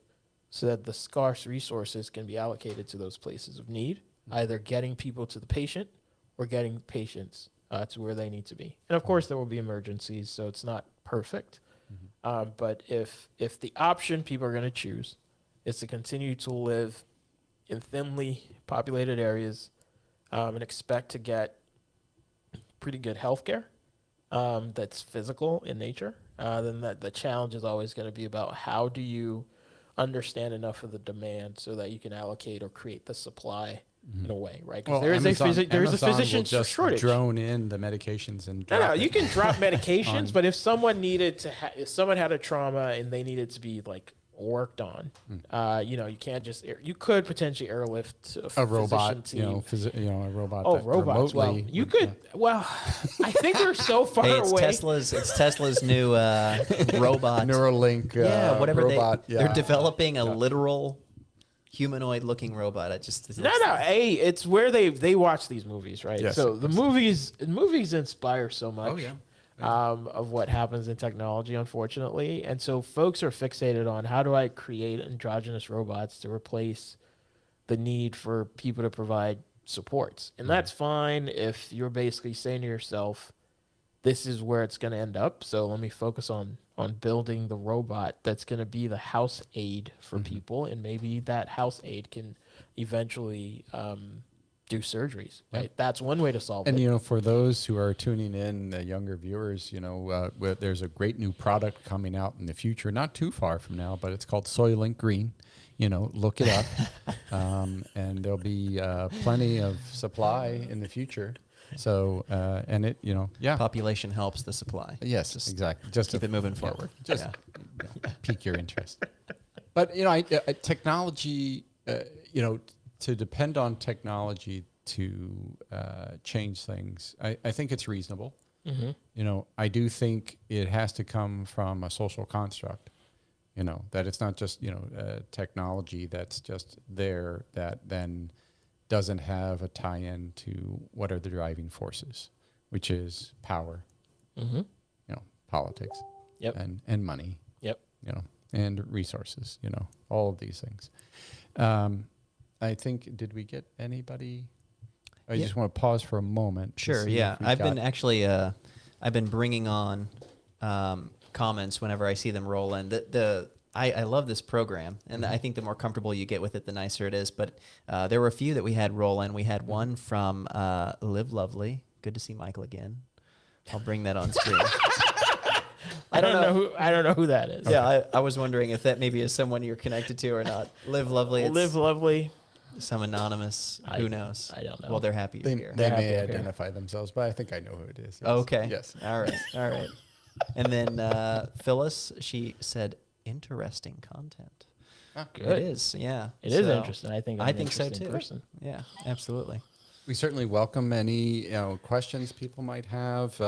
so that the scarce resources can be allocated to those places of need, either getting people to the patient or getting patients to where they need to be. And of course, there will be emergencies, so it's not perfect. But if the option people are going to choose is to continue to live in thinly populated areas and expect to get pretty good healthcare that's physical in nature, then the challenge is always going to be about how do you understand enough of the demand so that you can allocate or create the supply in a way, right? Because there is a physician shortage. Drone in the medications and you can drop medications, but if someone needed to, if someone had a trauma and they needed to be like worked on. You can't just you could potentially airlift A robot, team. a robot. Oh, that robots. Well, remotely you would, could. Well, I think they're so far Hey, it's away. Tesla's new robot. Neuralink. Whatever robot. they're developing a literal humanoid-looking robot. No. Hey, it's where they watch these movies, right? Yes, So the movies inspire so much. Oh, yeah. Of what happens in technology, unfortunately. And so folks are fixated on how do I create androgynous robots to replace the need for people to provide supports. And that's fine if you're basically saying to yourself, this is where it's going to end up. So let me focus on building the robot that's going to be the house aid for people. And maybe that house aid can eventually do surgeries, right? That's one way to solve it. And, for those who are tuning in, the younger viewers, there's a great new product coming out in the future, not too far from now, but it's called Soylent Green. Look it up. And there'll be plenty of supply in the future. So, and it, Population helps the supply. Yes, exactly. Just keep it moving forward. Just pique your interest. But, technology, to depend on technology to change things, I think it's reasonable. I do think it has to come from a social construct, that it's not just, technology that's just there that then doesn't have a tie-in to what are the driving forces, which is power, politics, and money, and resources, all of these things. I think, did we get anybody? I just want to pause for a moment. Sure, yeah. I've been bringing on comments whenever I see them roll in. I love this program, and I think the more comfortable you get with it, the nicer it is. But there were a few that we had roll in. We had one from Live Lovely. Good to see Michael again. I'll bring that on screen. I don't know who that is. Yeah, I was wondering if that maybe is someone you're connected to or not. Live Lovely. Live Lovely. Some anonymous. Who knows? I don't know. Well, they're happy you're They here. may identify themselves, but I think I know who it is. Yes. Okay. Yes. All right. And then Phyllis, she said, interesting content. Good. It is, yeah. It is interesting. I think I'm I an think so interesting too. person. Yeah, absolutely. We certainly welcome any questions people might have,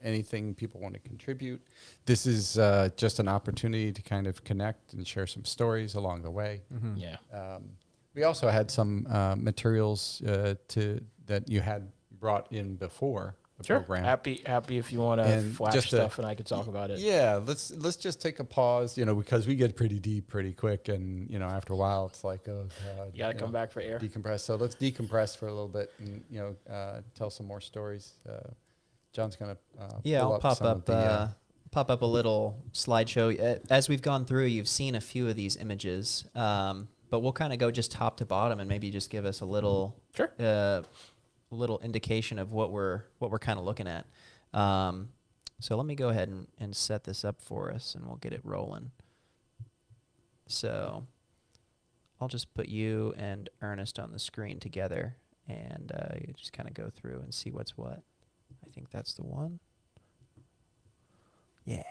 anything people want to contribute. This is just an opportunity to kind of connect and share some stories along the way. Yeah. We also had some materials that you had brought in before the program. Happy if you want to And flash just stuff and I could talk about it. Yeah, let's just take a pause, because we get pretty deep pretty quick, and after a while it's like, oh God, You got to come back for air. decompress. So let's decompress for a little bit and tell some more stories. John's gonna I'll pop up a little slideshow. As we've gone through, you've seen a few of these images, but we'll kind of go just top to bottom and maybe just give us a little little indication of what we're kind of looking at. So let me go ahead and set this up for us, and we'll get it rolling. So I'll just put you and Ernest on the screen together, and you just kind of go through and see what's what. I think that's the one. Yeah.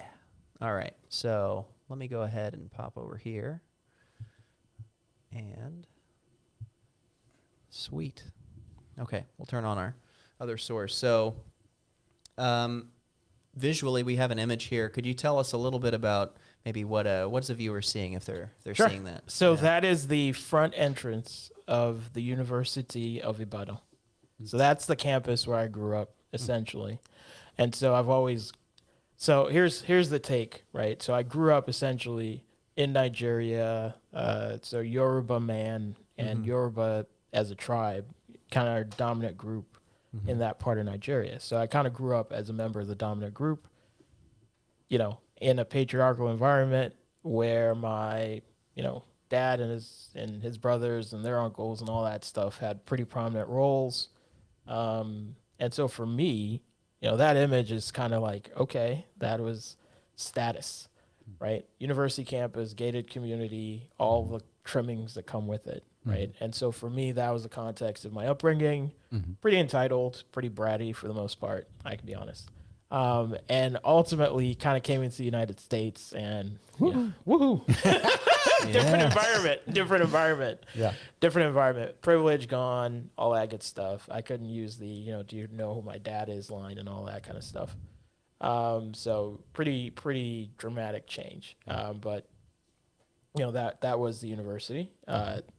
All right. So let me go ahead and pop over here. And sweet. Okay, we'll turn on our other source. So visually, we have an image here. Could you tell us a little bit about maybe what's the viewer seeing if they're Sure. seeing that? So that is the front entrance of the University of Ibadan. So that's the campus where I grew up, essentially. And so here's the take, right? So I grew up essentially in Nigeria. So Yoruba man and Yoruba as a tribe, kind of our dominant group in that part of Nigeria. So I kind of grew up as a member of the dominant group, in a patriarchal environment where my, dad and his brothers and their uncles and all that stuff had pretty prominent roles. And so for me, that image is kind of like, okay, that was status, right? University campus, gated community, all the trimmings that come with it, right? And so for me, that was the context of my upbringing. Pretty entitled, pretty bratty for the most part, I can be honest. And ultimately kind of came into the United States and woohoo. Different environment, privilege gone, all that good stuff. I couldn't use the, do you know who my dad is line and all that kind of stuff. So pretty dramatic change. But that was the university.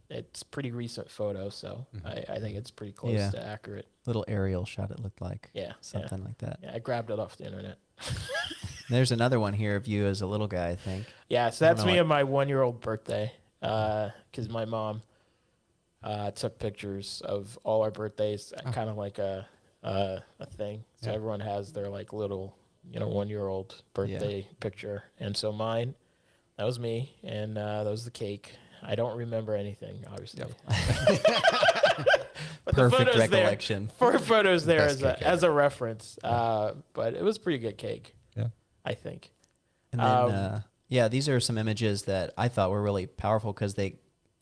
It's pretty recent photo, so I think it's pretty close to accurate. Little aerial shot it looked like. Yeah. Something like that. Yeah, I grabbed it off the internet. There's another one here of you as a little guy, I think. Yeah, so that's me on my 1-year-old birthday, because my mom took pictures of all our birthdays, kind of like a thing. So everyone has their like little, 1-year-old birthday picture. And so mine, that was me, and that was the cake. I don't remember anything, obviously. But Perfect recollection. Four photos there as a reference. But it was pretty good cake. Yeah. I think. And then, these are some images that I thought were really powerful because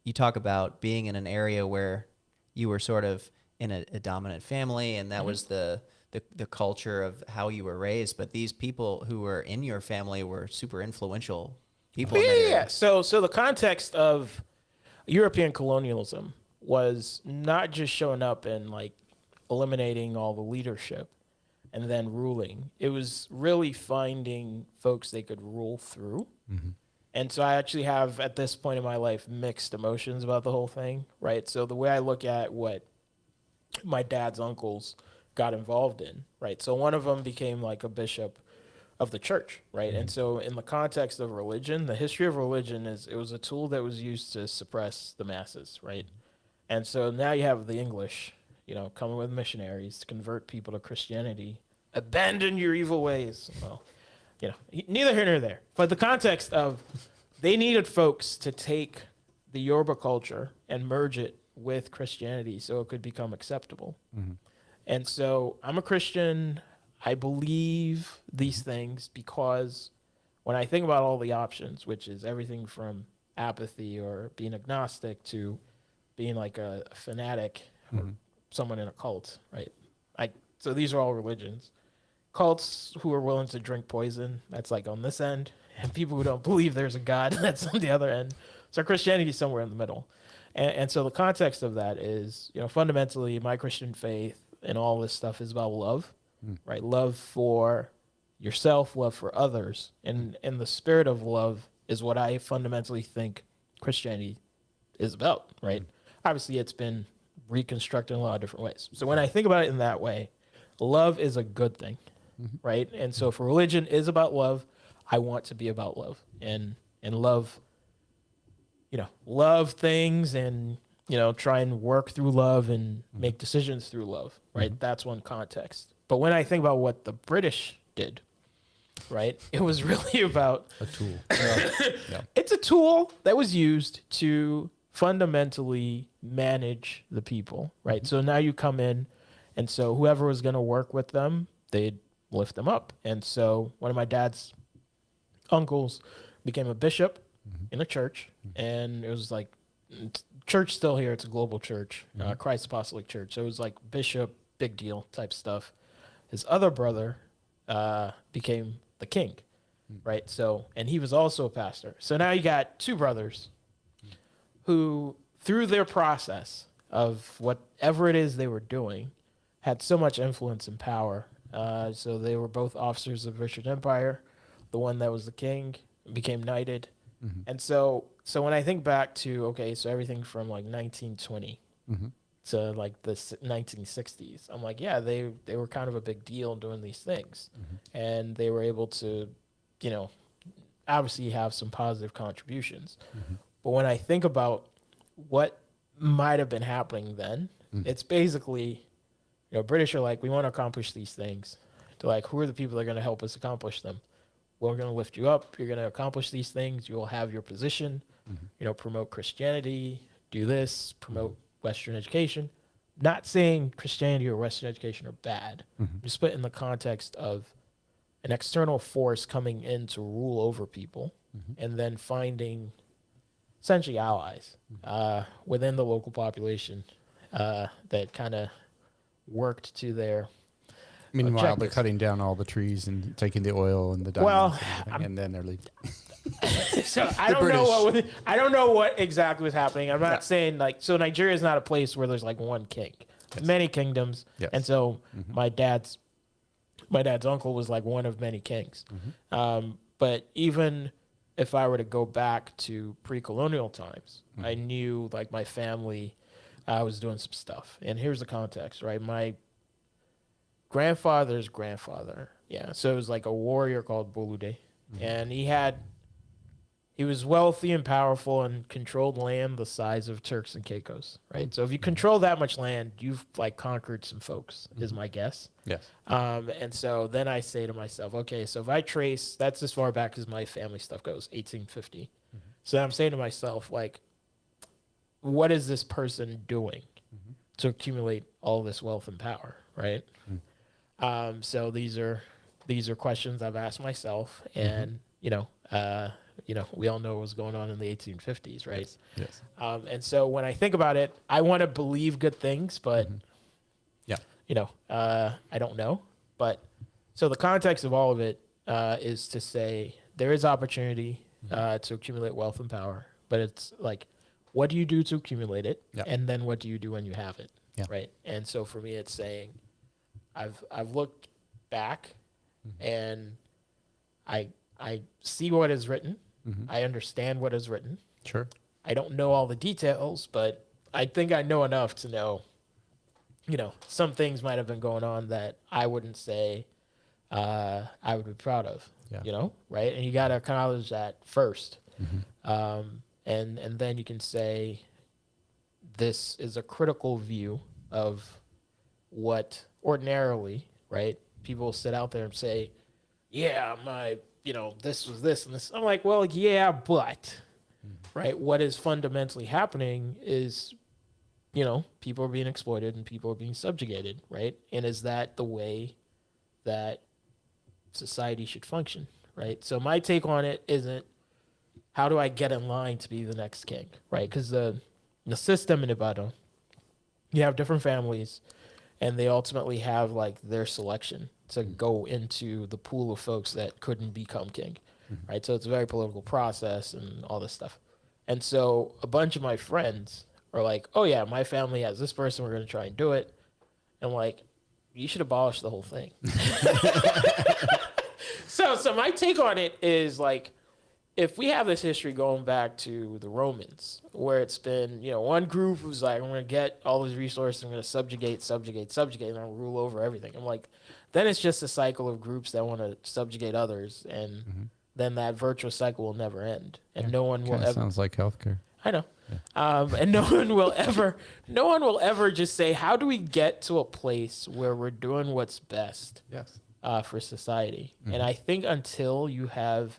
you talk about being in an area where you were sort of in a dominant family, and that was the culture of how you were raised. But these people who were in your family were super influential people. Yeah. So the context of European colonialism was not just showing up and like eliminating all the leadership and then ruling. It was really finding folks they could rule through. And so I actually have, at this point in my life, mixed emotions about the whole thing, right? So the way I look at what my dad's uncles got involved in, right? So one of them became like a bishop of the church, right? And so in the context of religion, the history of religion it was a tool that was used to suppress the masses, right? And so now you have the English, coming with missionaries to convert people to Christianity. Abandon your evil ways. Well, neither here nor there. But the context of they needed folks to take the Yoruba culture and merge it with Christianity so it could become acceptable. And so I'm a Christian. I believe these things because when I think about all the options, which is everything from apathy or being agnostic to being like a fanatic or someone in a cult, right? So these are all religions. Cults who are willing to drink poison, that's like on this end, and people who don't believe there's a God, that's on the other end. So Christianity is somewhere in the middle. And so the context of that is, fundamentally my Christian faith and all this stuff is about love, right? Love for yourself, love for others. And the spirit of love is what I fundamentally think Christianity is about, right? Obviously, it's been reconstructed in a lot of different ways. So when I think about it in that way, love is a good thing, right? And so if religion is about love, I want to be about love and love, love things and, try and work through love and make decisions through love, right? That's one context. But when I think about what the British did, right, it was really about a tool. It's a tool that was used to fundamentally manage the people, right? So now you come in, and so whoever was going to work with them, they'd lift them up. And so one of my dad's uncles became a bishop in a church, and it was like church still here. It's a global church, Christ Apostolic Church. So it was like bishop, big deal type stuff. His other brother became the king, right? So, and he was also a pastor. So now you got two brothers who, through their process of whatever it is they were doing, had so much influence and power. So they were both officers of the British Empire. The one that was the king became knighted. And so when I think back to, so everything from like 1920 to like the 1960s, I'm like, yeah, they were kind of a big deal doing these things. And they were able to, obviously have some positive contributions. But when I think about what might have been happening then, it's basically, British are like, we want to accomplish these things. They're like, who are the people that are going to help us accomplish them? We're going to lift you up. You're going to accomplish these things. You will have your position, promote Christianity, do this, promote Western education. Not saying Christianity or Western education are bad. Just put in the context of an external force coming in to rule over people and then finding essentially allies within the local population that kind of worked to their Meanwhile, check they're this. cutting down all the trees and taking the oil and the diamonds Well, and, everything, and then they're leaving. So I don't know British. I don't know what exactly was happening. I'm not Yeah. saying like, so Nigeria is not a place where there's like one king, many kingdoms. Yes. And so my dad's uncle was like one of many kings. But even if I were to go back to pre-colonial times, I knew like my family was doing some stuff. And here's the context, right? My grandfather's grandfather, so it was like a warrior called Bolude. And he was wealthy and powerful and controlled land the size of Turks and Caicos, right? So if you control that much land, you've like conquered some folks, is my guess. Yes. And so then I say to myself, okay, so if I trace, that's as far back as my family stuff goes, 1850. So I'm saying to myself, like, what is this person doing to accumulate all this wealth and power, right? So these are questions I've asked myself, and we all know what was going on in the 1850s, right? Yes. And so when I think about it, I want to believe good things, but I don't know. But so the context of all of it is to say there is opportunity to accumulate wealth and power, but it's like, what do you do to accumulate it, and then what do you do when you have it, right? And so for me, it's saying I've looked back, and I see what is written. I understand what is written. Sure. I don't know all the details, but I think I know enough to know, some things might have been going on that I wouldn't say I would be proud of, right? And you got to acknowledge that first. And then you can say, this is a critical view of what ordinarily, right, people sit out there and say, this was this and this. I'm like, well, yeah, but, right, what is fundamentally happening is, people are being exploited and people are being subjugated, right? And is that the way that society should function, right? So my take on it isn't, how do I get in line to be the next king, right? Because the system in Ibadan, you have different families, and they ultimately have like their selection to go into the pool of folks that couldn't become king, right? So it's a very political process and all this stuff. And so a bunch of my friends are like, oh yeah, my family has this person, we're going to try and do it. And I'm like, you should abolish the whole thing. So my take on it is like, if we have this history going back to the Romans, where it's been, one group who's like, I'm going to get all these resources, I'm going to subjugate, and I'll rule over everything. I'm like, then it's just a cycle of groups that want to subjugate others, and then that virtuous cycle will never end, and no one will ever. Sounds like healthcare. I know, and no one will ever just say, how do we get to a place where we're doing what's best for society? And I think until you have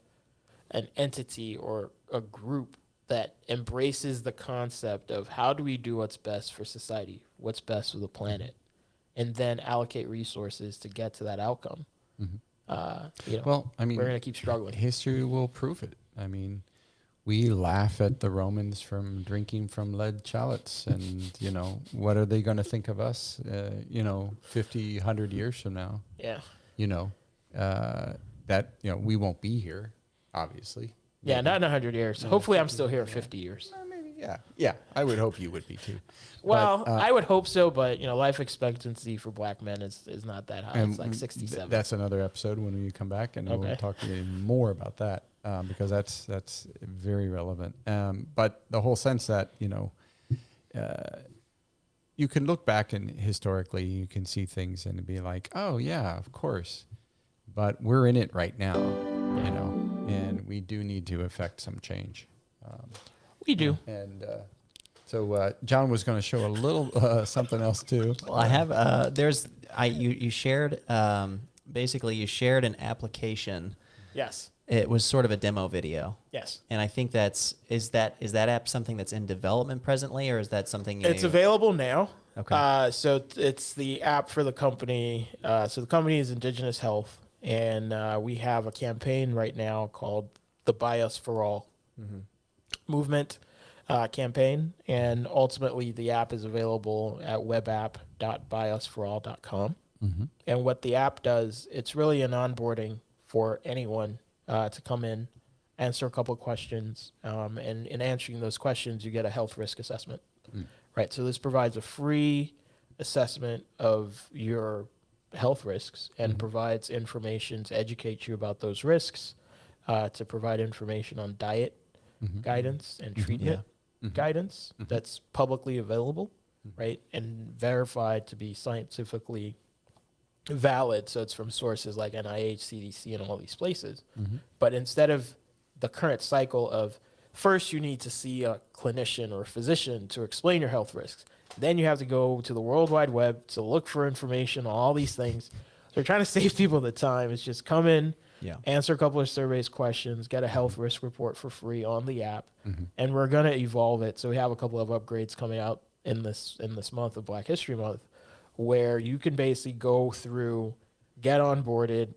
an entity or a group that embraces the concept of how do we do what's best for society, what's best for the planet, and then allocate resources to get to that outcome. Well, I mean, we're going to keep struggling. History will prove it. I mean, we laugh at the Romans from drinking from lead chalices, and, what are they going to think of us, 50, 100 years from now? Yeah. That, we won't be here. Obviously. Yeah, not in 100 years. Hopefully I'm still here in 50 years. Maybe, yeah. I would hope you would be too. Well, I would hope so, but, life expectancy for black men is not that high. It's like 67. That's another episode when we come back, and we'll talk more about that because that's very relevant. But the whole sense that, you can look back and historically you can see things and be like, oh, yeah, of course. But we're in it right now, and we do need to affect some change. We do. And so John was going to show a little something else too. Well, I have. You shared. Basically, you shared an application. Yes. It was sort of a demo video. Yes. And I think is that app something that's in development presently, or is that something It's available now. Okay. So it's the app for the company. So the company is Indygeneus Health, and we have a campaign right now called the Buy Us for All movement campaign, and ultimately the app is available at webapp.buyusforall.com. And what the app does, it's really an onboarding for anyone to come in, answer a couple of questions, and in answering those questions, you get a health risk assessment. Right. So this provides a free assessment of your health risks and provides information to educate you about those risks, to provide information on diet guidance and treatment guidance that's publicly available, right, and verified to be scientifically valid. So it's from sources like NIH, CDC, and all these places. But instead of the current cycle of first you need to see a clinician or a physician to explain your health risks, then you have to go to the World Wide Web to look for information on all these things. They're trying to save people the time. It's just come in, answer a couple of surveys questions, get a health risk report for free on the app, and we're going to evolve it. So we have a couple of upgrades coming out in this month of Black History Month, where you can basically go through, get onboarded,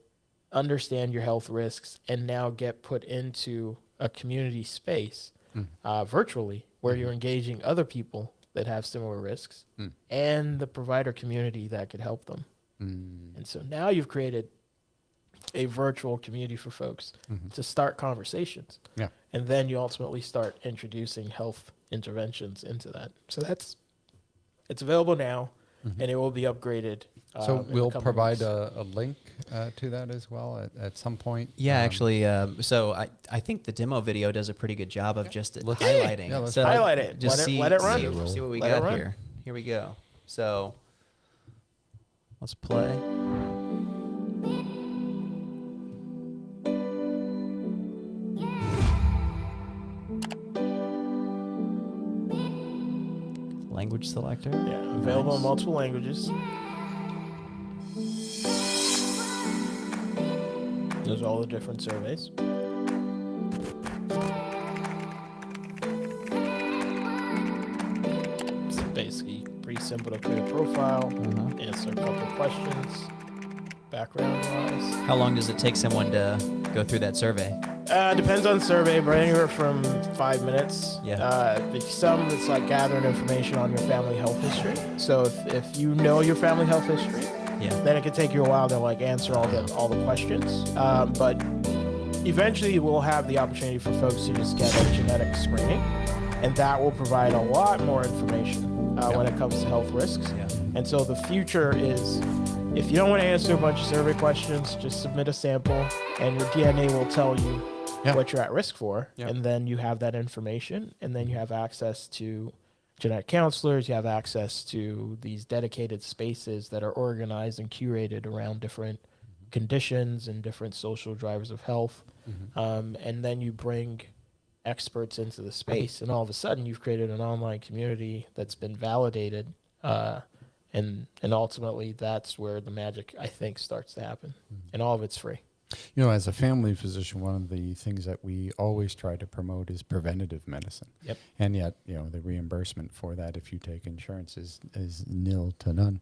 understand your health risks, and now get put into a community space virtually where you're engaging other people that have similar risks and the provider community that could help them. And so now you've created a virtual community for folks to start conversations. And then you ultimately start introducing health interventions into that. So it's available now, and it will be upgraded. So we'll provide a link to that as well at some point. Yeah, actually, so I think the demo video does a pretty good job of just highlighting. let's So highlight it. Just Let it run. See what we Let it got run. here. Here we go. So let's play. Language selector. Yeah, available in multiple languages. Those are all the different surveys. It's basically pretty simple to create a profile, answer a couple of questions, background-wise. How long does it take someone to go through that survey? Depends on the survey, but anywhere from 5 minutes. Yeah. Some it's like gathering information on your family health history. So if you know your family health history, then it could take you a while to like answer all the questions. But eventually we'll have the opportunity for folks to just get a genetic screening, and that will provide a lot more information when it comes to health risks. And so the future is, if you don't want to answer a bunch of survey questions, just submit a sample, and your DNA will tell you what you're at risk for. And then you have that information, and then you have access to genetic counselors, you have access to these dedicated spaces that are organized and curated around different conditions and different social drivers of health. And then you bring experts into the space, and all of a sudden you've created an online community that's been validated. And ultimately that's where the magic, I think, starts to happen. And all of it's free. You know, as a family physician, one of the things that we always try to promote is preventative medicine. And yet, you know, the reimbursement for that, if you take insurance, is nil to none.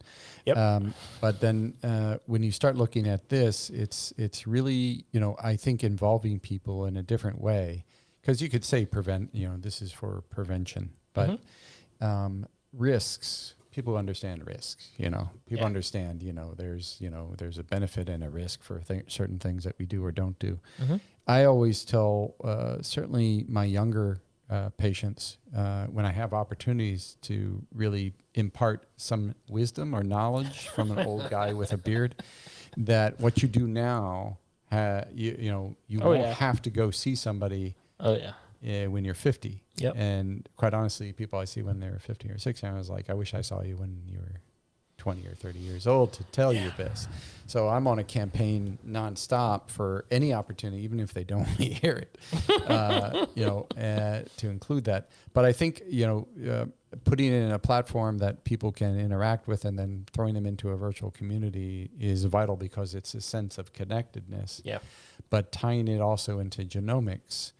But then when you start looking at this, it's really, you know, I think involving people in a different way, because you could say prevent, you know, this is for prevention, but risks. People understand risks, you know. People understand, you know, there's a benefit and a risk for certain things that we do or don't do. I always tell, certainly my younger patients, when I have opportunities to really impart some wisdom or knowledge from an old guy with a beard, that what you do now, you won't have to go see somebody. When you're 50. And quite honestly, people I see when they're 50 or 60, I was like, I wish I saw you when you were 20 or 30 years old to tell you this. So I'm on a campaign nonstop for any opportunity, even if they don't want to hear it, to include that. But I think, putting it in a platform that people can interact with and then throwing them into a virtual community is vital, because it's a sense of connectedness. But tying it also into genomics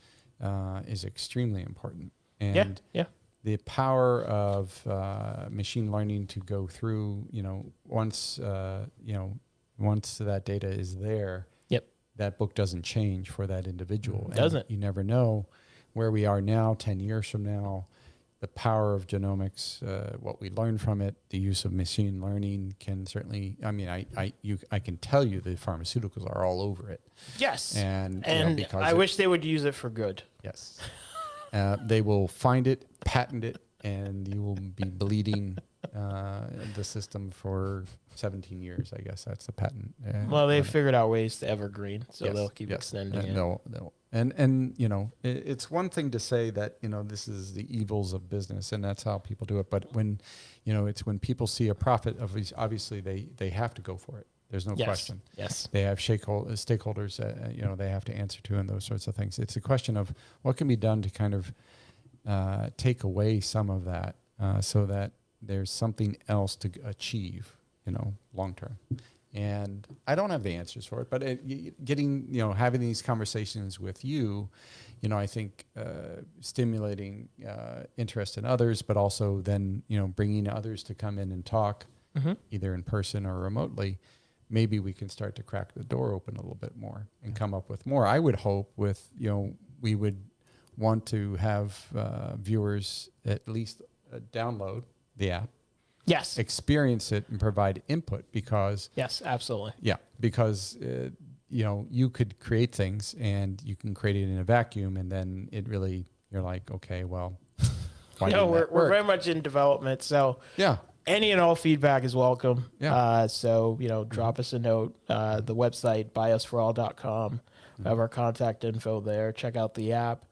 is extremely important. And the power of machine learning to go through, once that data is there, that book doesn't change for that individual. Doesn't. You never know where we are now, 10 years from now. the power of genomics, what we learn from it, the use of machine learning can certainly. I mean, I can tell you the pharmaceuticals are all over it. Yes, And because I wish they would use it for good. Yes, they will find it, patent it, and you will be bleeding the system for 17 years. I guess that's the patent. Well, they've figured out ways to evergreen, so Yes, they'll keep yes. extending it. They'll. And it's one thing to say that this is the evils of business and that's how people do it, but when it's when people see a profit, obviously they have to go for it. There's no question. Yes. They have stakeholders they have to answer to and those sorts of things. It's a question of what can be done to kind of take away some of that so that there's something else to achieve long term. And I don't have the answers for it, but having these conversations with you, I think stimulating interest in others, but also then, bringing others to come in and talk either in person or remotely, maybe we can start to crack the door open a little bit more and come up with more. I would hope we would want to have viewers at least download the app. Yes. Experience it and provide input because yes, absolutely. Yeah, because you could create things and you can create it in a vacuum and then you're like, okay, well, why didn't that we're work? very much in development, so Yeah. Any and all feedback is welcome. Yeah. So drop us a note. The website buyusforall.com. We have our contact info there. Check out the app.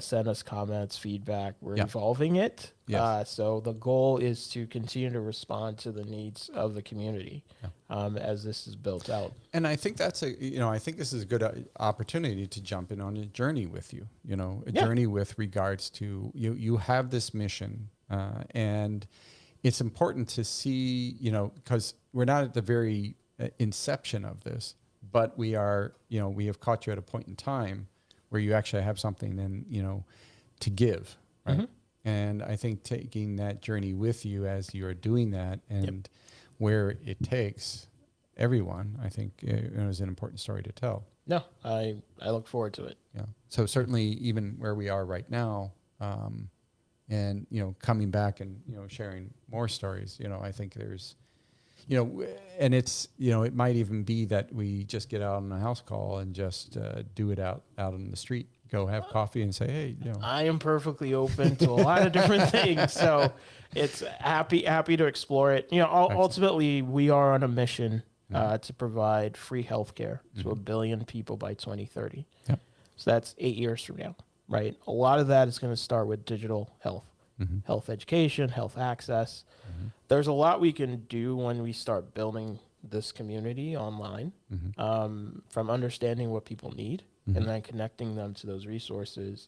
Send us comments, feedback. We're evolving it. Yes. So the goal is to continue to respond to the needs of the community as this is built out. And I think I think this is a good opportunity to jump in on a journey with you, journey with regards to you have this mission and it's important to see, because we're not at the very inception of this, but we are, we have caught you at a point in time where you actually have something and, to give, right? Mm-hmm. And I think taking that journey with you as you're doing that and where it takes everyone, I think is an important story to tell. No, I look forward to it. Yeah. So certainly even where we are right now, and, coming back and, sharing more stories, I think there's, and it's, it might even be that we just get out on a house call and just do it out on the street, go have coffee and say, hey, I am perfectly open to a lot of different things. So it's happy to explore it. Ultimately we are on a mission to provide free healthcare to 1 billion people by 2030. Yep. So that's 8 years from now, right? A lot of that is going to start with digital health, health education, health access. There's a lot we can do when we start building this community online, from understanding what people need and then connecting them to those resources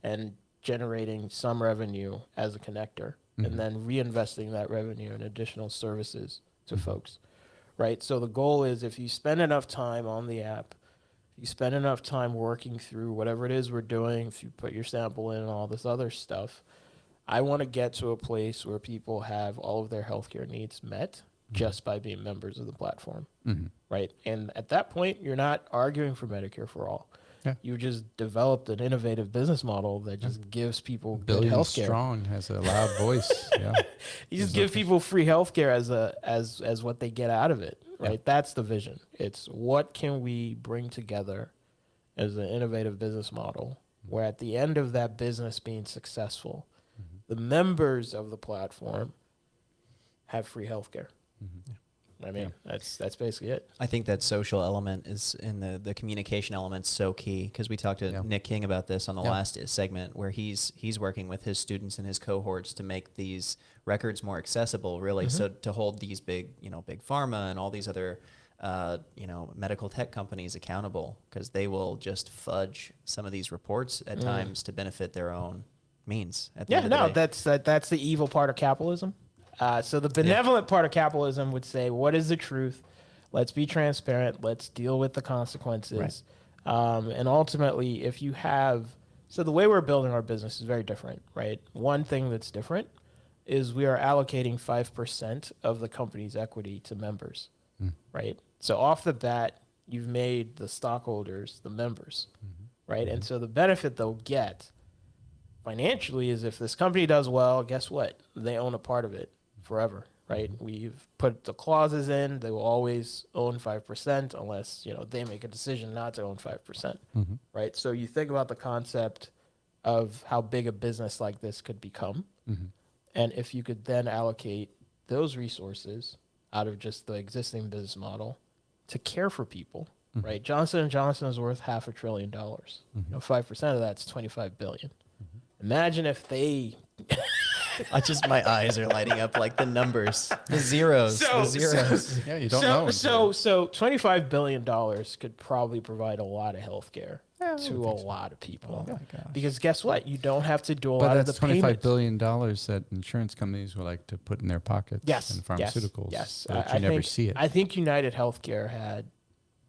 and generating some revenue as a connector and then reinvesting that revenue in additional services to folks, right? So the goal is if you spend enough time on the app, you spend enough time working through whatever it is we're doing, if you put your sample in and all this other stuff, I want to get to a place where people have all of their healthcare needs met just by being members of the platform, right? And at that point, you're not arguing for Medicare for all. Yeah. You just developed an innovative business model that just gives people good Billion healthcare. Strong has a loud voice. Yeah. You just give people free healthcare as what they get out of it, right? Yeah. That's the vision. It's what can we bring together as an innovative business model where at the end of that business being successful, the members of the platform have free healthcare. I mean, that's basically it. I think that social element is in the communication element's so key because we talked to Nick King about this on the last segment where he's working with his students and his cohorts to make these records more accessible, really. So to hold these big pharma and all these other medical tech companies accountable because they will just fudge some of these reports at times to benefit their own means. At the end of the day. That's the evil part of capitalism. So the benevolent part of capitalism would say, what is the truth? Let's be transparent. Let's deal with the consequences. Right. And ultimately, if you have, so the way we're building our business is very different, right? One thing that's different is we are allocating 5% of the company's equity to members, right? So off the bat, you've made the stockholders the members, right? And so the benefit they'll get financially is if this company does well, guess what? They own a part of it forever, right? We've put the clauses in. They will always own 5% unless, they make a decision not to own 5%, right? So you think about the concept of how big a business like this could become. And if you could then allocate those resources out of just the existing business model to care for people, right? Johnson & Johnson is worth $500 billion. 5% of that's $25 billion. Imagine if they... My eyes are lighting up like the numbers, the zeros. Yeah, you don't know. So $25 billion could probably provide a lot of healthcare to a lot of people. Oh my gosh. Because guess what? You don't have to do a lot of the payments. But that's $25 billion that insurance companies would like to put in their pockets. Yes. And pharmaceuticals. Yes. But you never see it. I think United Healthcare had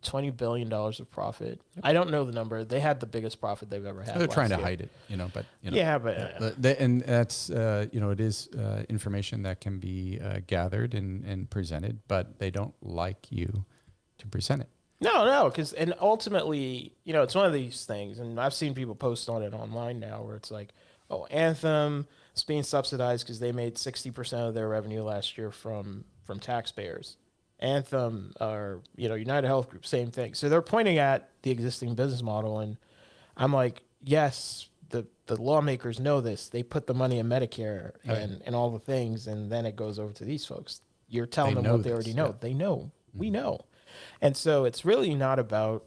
$20 billion of profit. I don't know the number. They had the biggest profit they've ever had. They're trying to year. hide it, but Yeah, but and that's it is information that can be gathered and presented, but they don't like you to present it. No, and ultimately, it's one of these things, and I've seen people post on it online now where it's like, oh, Anthem is being subsidized because they made 60% of their revenue last year from taxpayers. Anthem or United Health Group, same thing. So they're pointing at the existing business model, and I'm like, yes, the lawmakers know this. They put the money in Medicare and all the things, and then it goes over to these folks. You're telling them what they already know. Yeah. They know. We know. And so it's really not about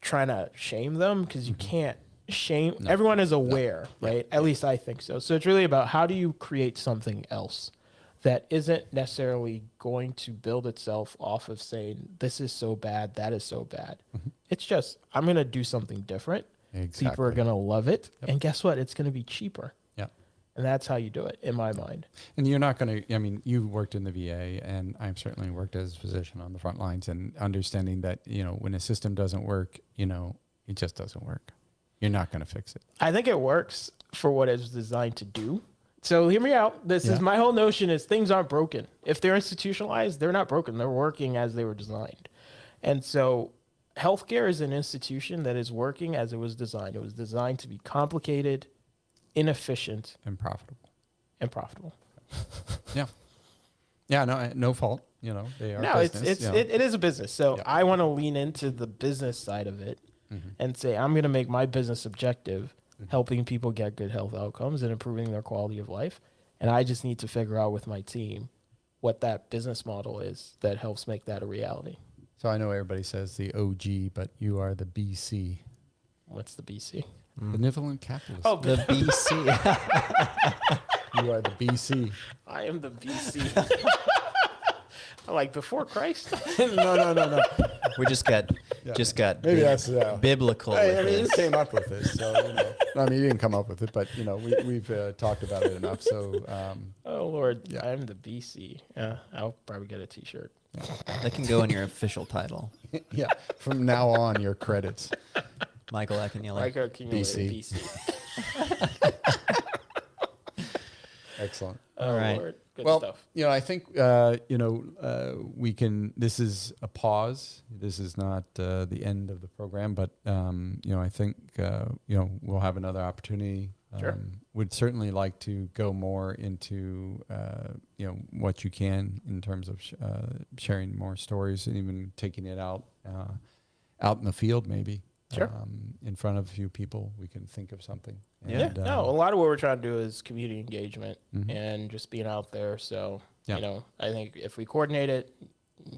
trying to shame them, because you can't shame. No. Everyone is aware, right? At least I think so. So it's really about how do you create something else that isn't necessarily going to build itself off of saying, this is so bad, that is so bad. It's just, I'm going to do something different. Exactly. People are going to love it. Yep. And guess what? It's going to be cheaper. Yeah. And that's how you do it, in my mind. And you're not going to, you worked in the VA, and I've certainly worked as a physician on the front lines, and understanding that, when a system doesn't work, it just doesn't work. You're not going to fix it. I think it works for what it's designed to do. So hear me out. This is my whole notion is things aren't broken. If they're institutionalized, they're not broken. They're working as they were designed. And so healthcare is an institution that is working as it was designed. It was designed to be complicated, inefficient, and profitable. Yeah. Yeah, no fault. They are business. It is a business. So I want to lean into the business side of it and say, I'm going to make my business objective, helping people get good health outcomes and improving their quality of life. And I just need to figure out with my team what that business model is that helps make that a reality. So I know everybody says the OG, but you are the BC. What's the BC? Benevolent Capitalism. Oh, the BC. You are the BC. I am the BC. Like before Christ? No. We just got maybe that's biblical. I mean, you came up with this, so I mean, you didn't come up with it, but we've talked about it enough. So, oh Lord, I'm the BC. Yeah, I'll probably get a T-shirt. That can go in your official title. Yeah, from now on, your credits. Michael Akinyele. Michael Akinyele, BC. Excellent. All right. Lord. Good Well, stuff. I think, we can, this is a pause. This is not the end of the program, but, I think, we'll have another opportunity. Sure. Would certainly like to go more into, what you can in terms of sharing more stories and even taking it out in the field, maybe. Sure. In front of a few people, we can think of something. And, a lot of what we're trying to do is community engagement and just being out there. So, I think if we coordinate it,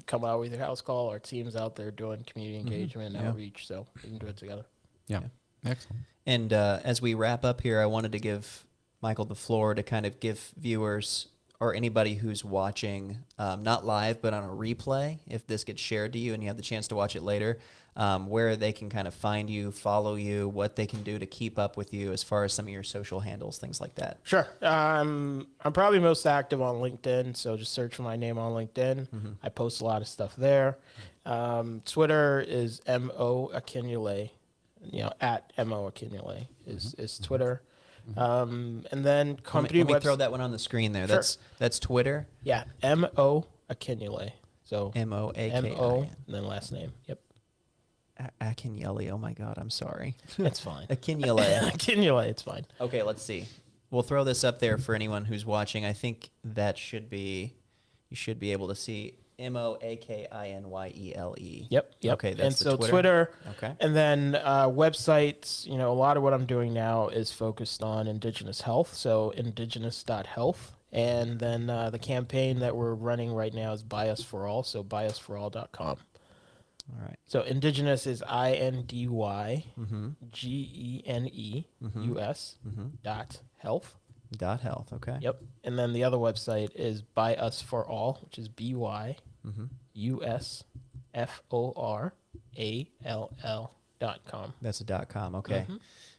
come out with your house call, our team's out there doing community engagement and outreach. So we can do it together. Yeah. Excellent. And as we wrap up here, I wanted to give Michael the floor to kind of give viewers or anybody who's watching, not live, but on a replay, if this gets shared to you and you have the chance to watch it later, where they can kind of find you, follow you, what they can do to keep up with you as far as some of your social handles, things like that. Sure. I'm probably most active on LinkedIn, so just search for my name on LinkedIn. I post a lot of stuff there. Twitter is M.O. Akinyele, at M.O. Akinyele is Twitter. And then company let me throw that one on the screen there. Sure. That's Twitter. Yeah, M.O. Akinyele. So M-O-A-K-I-N. M.O. and then last name. Yep. Akinyele. Oh my God, I'm sorry. It's fine. Akinyele. Akinyele, it's fine. Okay, let's see. We'll throw this up there for anyone who's watching. I think that you should be able to see Moakinyele. Yep. Okay, that's and the so Twitter. Okay. And then websites, a lot of what I'm doing now is focused on Indygeneus Health, so Indygeneus.health. And then the campaign that we're running right now is Buy Us For All, so buyusforall.com. All right. So Indygeneus is INDYGENEUS dot health. Dot health. Okay. Yep. And then the other website is Buy Us For All, which is BYUSFORALL.com. That's a .com. Okay.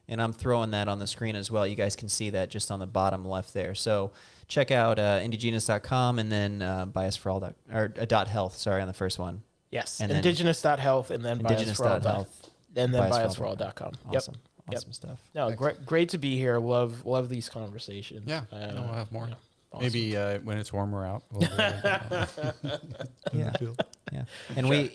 And I'm throwing that on the screen as well. You guys can see that just on the bottom left there. So check out Indygeneus.com and then .health. Sorry, on the first one. Yes. And then Indygeneus.health and then Indygeneus.health. And then buyusforall.com. Awesome. Yep. Awesome stuff. No, great to be here. Love these conversations. Yeah, we'll have more. Yeah, awesome. Maybe when it's warmer out. We'll Yeah. Yeah. And Sure.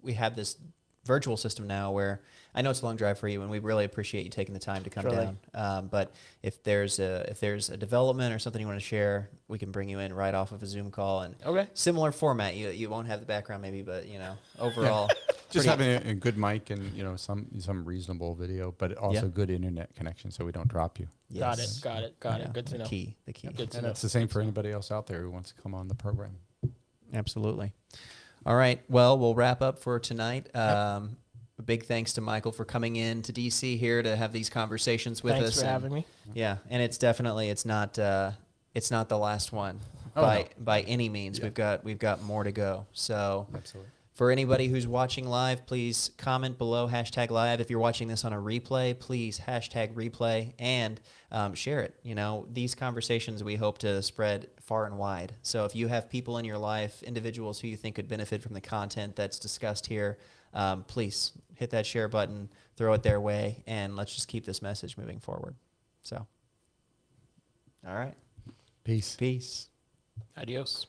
we have this virtual system now where I know it's a long drive for you, and we really appreciate you taking the time to come Surely. down. But if there's a development or something you want to share, we can bring you in right off of a Zoom call and Okay. similar format. You won't have the background maybe, but overall, just having a good mic and some reasonable video, but also good internet connection so we don't drop you. yes. Got it. Good to know. The key. Good to And know. it's the same for anybody else out there who wants to come on the program. Absolutely. All right. Well, we'll wrap up for tonight. A big thanks to Michael for coming in to DC here to have these conversations with us. Thanks for having me. Yeah, and it's not the last one by any means. Yeah. We've got more to go. So Absolutely. for anybody who's watching live, please comment below #live. If you're watching this on a replay, please #replay and share it. These conversations we hope to spread far and wide. So if you have people in your life, individuals who you think could benefit from the content that's discussed here, please hit that share button, throw it their way, and let's just keep this message moving forward. So, all right. Peace. Peace. Adios.